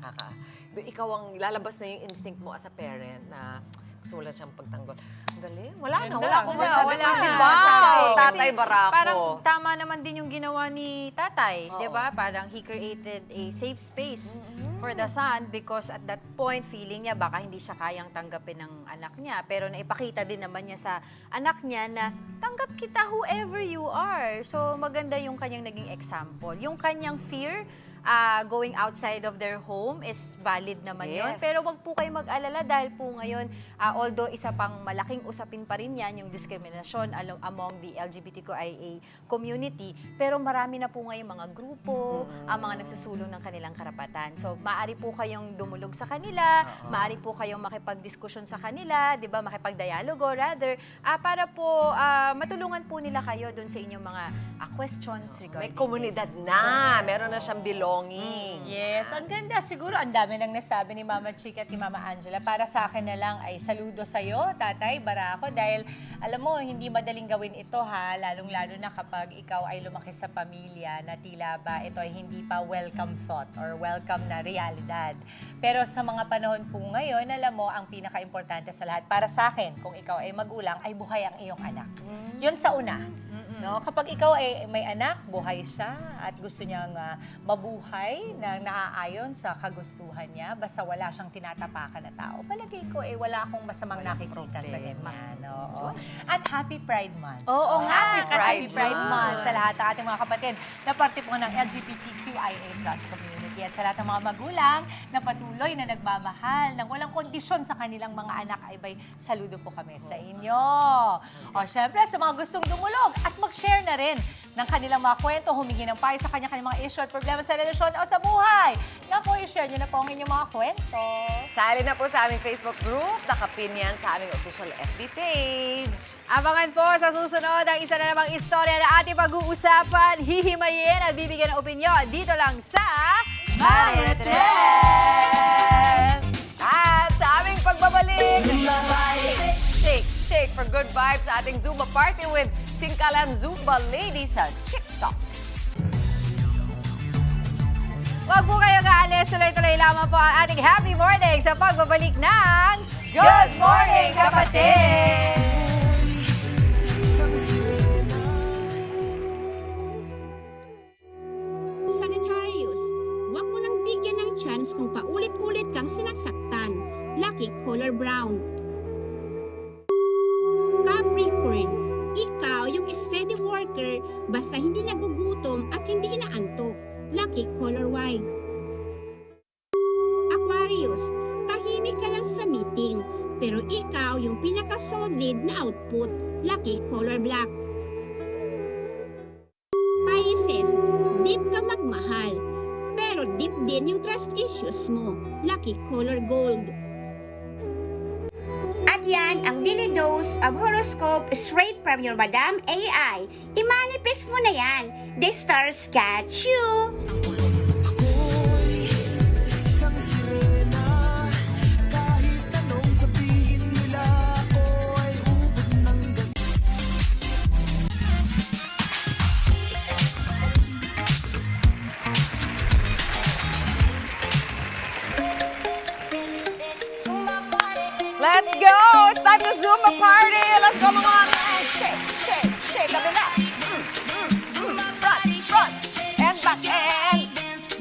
ikaw ang lalabas na yung instinct mo as a parent na gusto mo lang siyang pagtanggol. Ang galing. Wala akong masabi. Di ba? Tatay Barako. Parang tama naman din yung ginawa ni tatay, di ba? Parang he created a safe space for the son because at that point, feeling niya baka hindi siya kayang tanggapin ng anak niya. Pero naipakita din naman niya sa anak niya na tanggap kita whoever you are. So maganda yung kanyang naging example. Yung kanyang fear, going outside of their home is valid naman yun. Pero wag po kayo mag-alala dahil po ngayon, although isa pang malaking usapin pa rin yan, yung diskriminasyon among the LGBTQIA community, pero marami na po ngayon mga grupo, ang mga nagsusulong ng kanilang karapatan. So, maaari po kayong dumulog sa kanila, maaari po kayong makipag-diskusyon sa kanila, di ba, makipag-dialogo rather, para po matulungan po nila kayo dun sa inyong mga questions regarding May komunidad this. na, meron na siyang belonging. Yes, ang ganda. Siguro ang dami nang nasabi ni Mama Chick at ni Mama Angela. Para sa akin na lang ay saludo sa'yo, Tatay Barako, dahil alam mo, hindi madaling gawin ito ha, lalong-lalo na kapag ikaw ay lumaki sa pamilya na tila ba ito ay hindi pa welcome thought or welcome na realidad. Pero sa mga panahon po ngayon, alam mo, ang pinaka-importante sa lahat, para sa akin, kung ikaw ay magulang, ay buhay ang iyong anak. Yun sa una. No? Kapag ikaw ay may anak, buhay siya at gusto niyang mabuhay na naaayon sa kagustuhan niya, basta wala siyang tinatapakan na tao. Palagay ko, wala akong masamang nakikita sa ganyan. Oo. At Happy Pride Month. Oo nga. Happy Pride Month sa lahat ng ating mga kapatid na parte po ng LGBTQIA+ community. At sa lahat ng mga magulang na patuloy na nagmamahal, nang walang kondisyon sa kanilang mga anak, ay bay, saludo po kami sa inyo. O syempre, sa mga gustong dumulog at mag-share na rin ng kanilang mga kwento, humingi ng payo sa kanya-kanyang mga issue at problema sa relasyon o sa buhay. Naku, i-share nyo na po ang inyong mga kwento. Sali na po sa aming Facebook group, nakapin yan sa aming official FB page. Abangan po sa susunod ang isa na namang istorya na ating pag-uusapan, hihimayin at bibigyan ng opinyon dito lang sa Marites! At sa aming pagbabalik, shake for good vibes sa ating Zumba party with Singkalan Zumba Ladies sa TikTok. Huwag po kayo kaalis, tuloy-tuloy lamang po ang ating happy morning sa pagbabalik ng Good Morning, Kapatid! Sagittarius, huwag mo nang bigyan ng chance kung paulit-ulit kang sinasaktan. Lucky color brown. Capricorn, ikaw yung steady worker basta hindi nagugutom at hindi inaantok. Lucky color white. Aquarius, tahimik ka lang sa meeting pero ikaw yung pinaka-solid na output. Lucky color black. Pisces, deep ka magmahal pero deep din yung trust issues mo. Lucky color gold. At yan ang daily dose of horoscope straight from your Madam AI. I-manifest mo na yan. The stars catch you! Let's go! It's time to Zumba party! Let's go mga mami! Shake, kabila! Front, and back, and...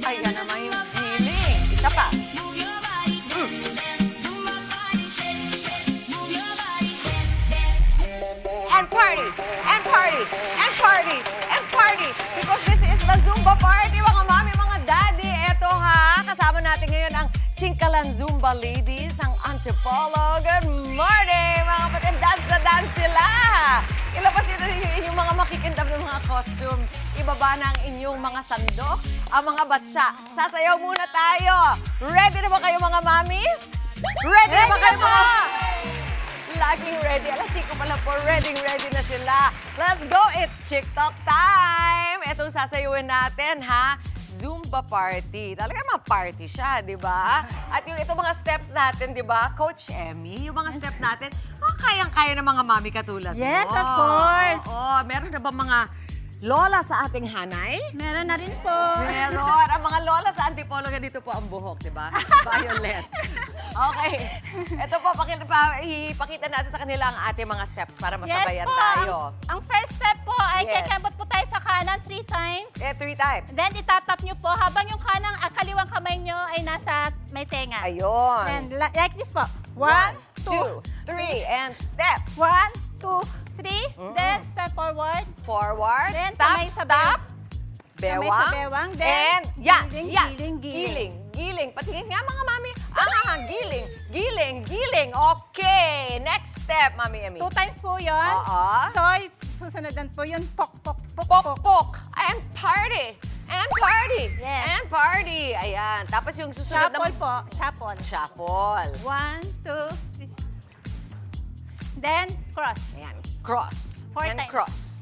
Ayan naman yung healing. Isa pa. And party! Because this is the Zumba party, mga mami, mga daddy. Eto ha, kasama natin ngayon ang Singkalan Zumba Ladies, ang Antipolo. Good morning, mga kapatid. Dance na dance sila. Ilabas nyo yung inyong mga makikindam ng mga costume. Ibaba na ang inyong mga sandok, ang mga batsa. Sasayaw muna tayo. Ready na ba kayo, mga mamis? Ready na ba kayo, mga... Laging ready. Alas 5 pa lang po. Ready na sila. Let's go. It's TikTok time. Itong sasayawin natin, ha? Zumba party. Talaga mga party siya, di ba? At yung itong mga steps natin, di ba? Coach Emmy, yung mga steps natin, kayang-kaya ng mga mami katulad mo. Yes, of course. Oo, meron na ba mga lola sa ating hanay? Meron na rin po. Meron. Ang mga lola sa Antipolo, ganito po ang buhok, di ba? Violet. Okay. Ito po, ipakita natin sa kanila ang ating mga steps para masabayan tayo. Ang first step po ay Yes. kikembot po tayo sa kanan 3 times. 3 times. Then itatap nyo po habang yung kaliwang kamay nyo ay nasa may tenga. Ayun. And like this po. 1, 2, 3, and step. 1, 2, 3. Then step forward. Forward. Then Stop, kamay sa stop. Kamay sa bewang. Then And yan. giling. Patingin nga mga mami. Giling. Okay. Next step, Mami Emmy. 2 times po yun. Oo. So, susunodan po yun. Pok. And party. Yes. And party. Ayan. Tapos yung susunod Shuffle po. Shuffle. 1, 2, 3. Then, cross. Ayan. Cross. 4 and times. Cross.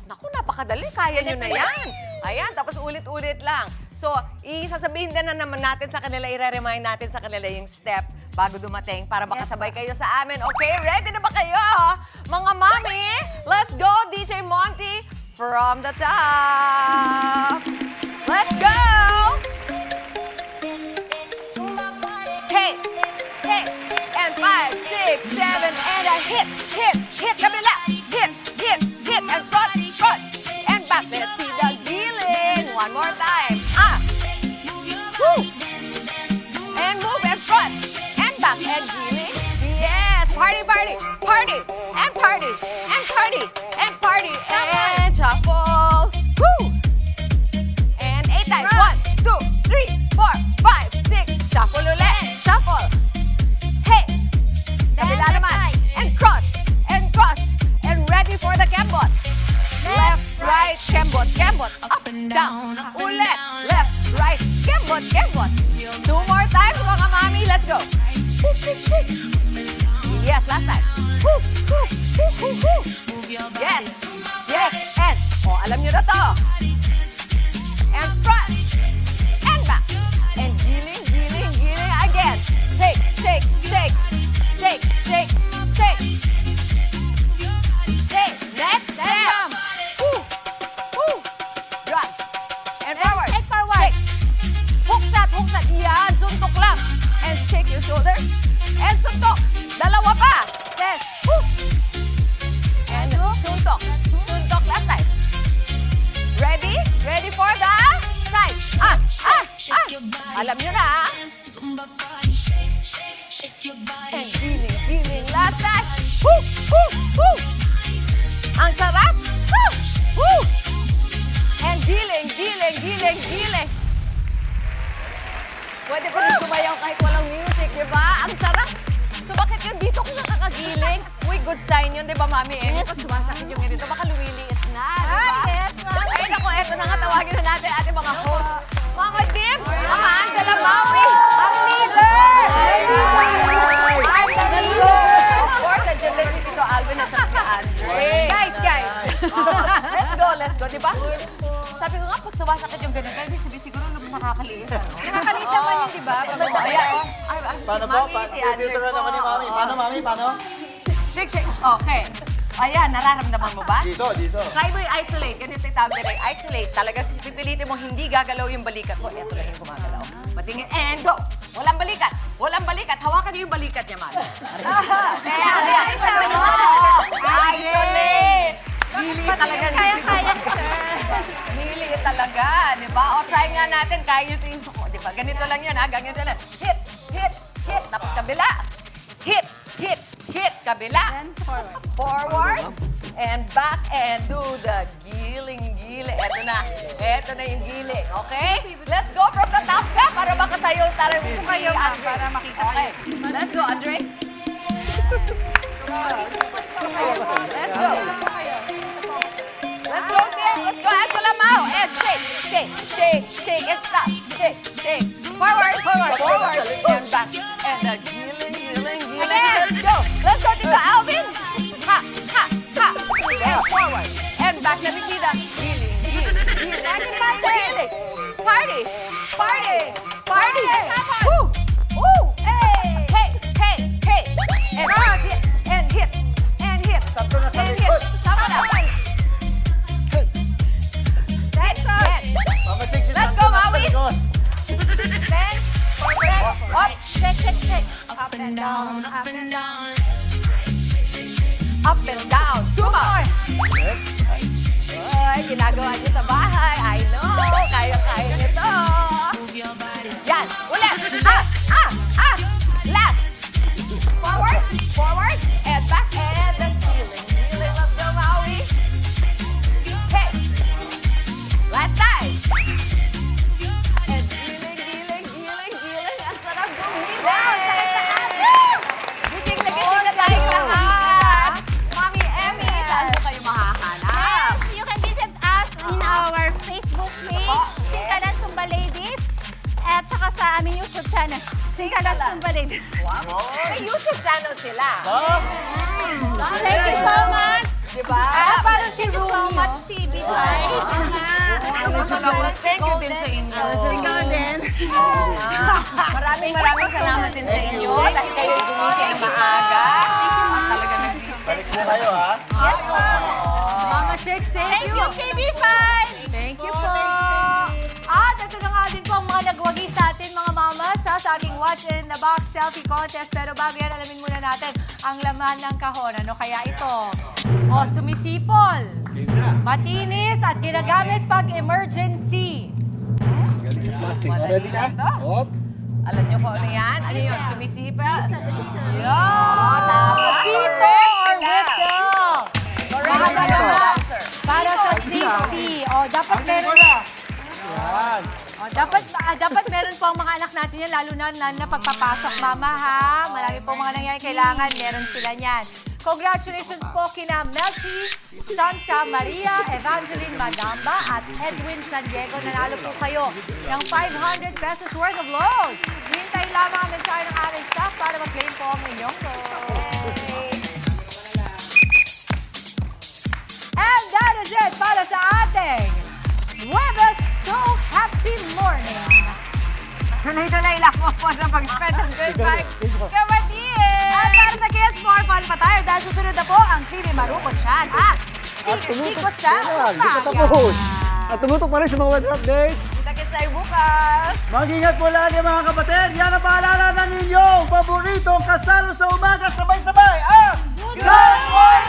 Naku, napakadali. Kaya nyo na yan. Ayan. Tapos ulit-ulit lang. So, isasabihin din na naman natin sa kanila, i-remind natin sa kanila yung step bago dumating para makasabay kayo sa amin. Okay, ready na ba kayo? Mga mami, let's go, DJ Monty, from the top. Let's go! Hey, and 5, 6, 7, and a hit, kabila, hit, and front, and back. Let's see the giling. One more time. Woo! And move, and front, and back, and giling. Yes, party, and shuffle. Woo! And 8 times. 1, 2, 3. down. Ulit. Left, right. Kembot, kembot. 2 more times, mga mami. Let's go. Yes, last time. Yes. Yes. And, alam nyo na to. And front. And back. And giling, giling, giling again. Shake, shake, shake. Shake, shake, shake. Shake. Next step. Drop. And forward. And forward. Shake. Hook shot. Yan, suntok lang. And shake your shoulder. And suntok. Dalawa pa. Yes. And suntok. Suntok last side. Ready? Ready for the side. Alam nyo na. And giling, last side. Ang sarap. And giling. Pwede pa rin sumayaw kahit walang music, di ba? Ang sarap. So bakit yun dito kung nakakagiling? Uy, good sign yun, di ba, Mami? Yes, pag sumasakit yung ganito, baka lumiliit na, di ba? Yes, Mami. Ay, naku, eto na nga, tawagin na natin ating mga host. Mga Dips, Mama Angela Maui, ang leader! Of course, nandiyan din si Tito Alvin at si Andre. Guys. Let's go, di ba? Sabi ko nga, pag sumasakit yung ganito, ibig sabihin siguro nakakaliit. Nakakaliit naman yun, di ba? Paano po? Dito na naman ni Mami. Paano, Mami? Paano? Shake. Okay. Ayan, nararamdaman mo ba? Dito. Try mo i-isolate. Ganito yung tawag nila, i-isolate. Talaga, pipilitin mo hindi gagalaw yung balikat mo. Ito lang yung gumagalaw. Matingin, and go. Walang balikat. Hawakan niyo yung balikat niya, Mami. Isolate. Hili talaga. Kaya, sir. Hili talaga, di ba? O, try nga natin. Kaya nyo ito yung suko, di ba? Ganito lang yun, ha? Ganito lang. Hit. Tapos kabila. Hit. Kabila. And forward. Forward. And back. And do the giling. Ito na yung giling. Okay? Let's go from the top ka para makasayaw tayo. Kayo, ma'am, para makita Okay. Let's go, Andre. Let's go. Let's go, Tim. Let's go, Angela Mau. And shake, and stop. Shake. Forward. And back. And the giling. Let's go. Let's go, Tito Alvin. Ha. And forward. And back. Let me see the giling. Party. Woo. Hey. And hit. Tatlo na sa And likod. hit. Tama na. Mama Chicks, Let's go, Maui. Then, up, shake. Up and down. Up and down. 2 more. Ay, ginagawa niyo sa bahay. I know. Kaya niyo to. Yan. Ulit. Last. Forward. And back. And the giling. Let's go, Maui. Hey. Last time. And giling. Ang sarap gumiling. Gising na tayong lahat. Mami Emmy, saan po kayo mahahanap? You can visit us in our Facebook page, Singkalan Zumba Ladies, at saka sa aming YouTube channel, Singkalan Zumba Ladies. Wow. May YouTube channel sila. Thank you so much. Diba? Parang si Rumi. Thank you so much, TV5. Thank you din sa inyo. Ikaw din. Maraming salamat din sa inyo dahil kayo gumising ng maaga. At talaga nag-isip. Balik po kayo, ha? Yes, ma'am. Mama Chicks, Thank you, TV5. Thank you po. At ito na nga din po ang mga nagwagi sa atin, mga mamas, sa ating Watch in the Box Selfie Contest. Pero bago yan, alamin muna natin ang laman ng kahon. Ano kaya ito? Sumisipol, matinis at ginagamit pag emergency. Ready na? Hop. Alam niyo kung ano yan? Ano yun? Sumisipa? Yun! Pito or whistle. Para sa safety. Dapat meron. Yan. Dapat meron po ang mga anak natin yan, lalo na pagpapasok, mama, ha? Marami po mga nangyayari, kailangan meron sila niyan. Congratulations po kina Melchi Santa Maria, Evangeline Madamba at Edwin San Diego. Nanalo po kayo ng 500 pesos worth of loans. Hintay lamang ang mensahe ng aming staff para mag-claim po ang inyong loan. And that is it para sa ating Huwebes So Happy Morning. Tuloy-tuloy lang po na pag-spend ng good vibes. Kapatid! At para sa Kids More Fun pa tayo dahil susunod na po ang Chili Maruco Chan at Siko sa Umaga. At tumutok pa rin sa mga weather updates. Kita-kits tayo bukas! Mag-ingat po lagi mga kapatid. Yan ang paalala ng inyong paboritong kasalo sa umaga. Sabay-sabay ang Good Morning!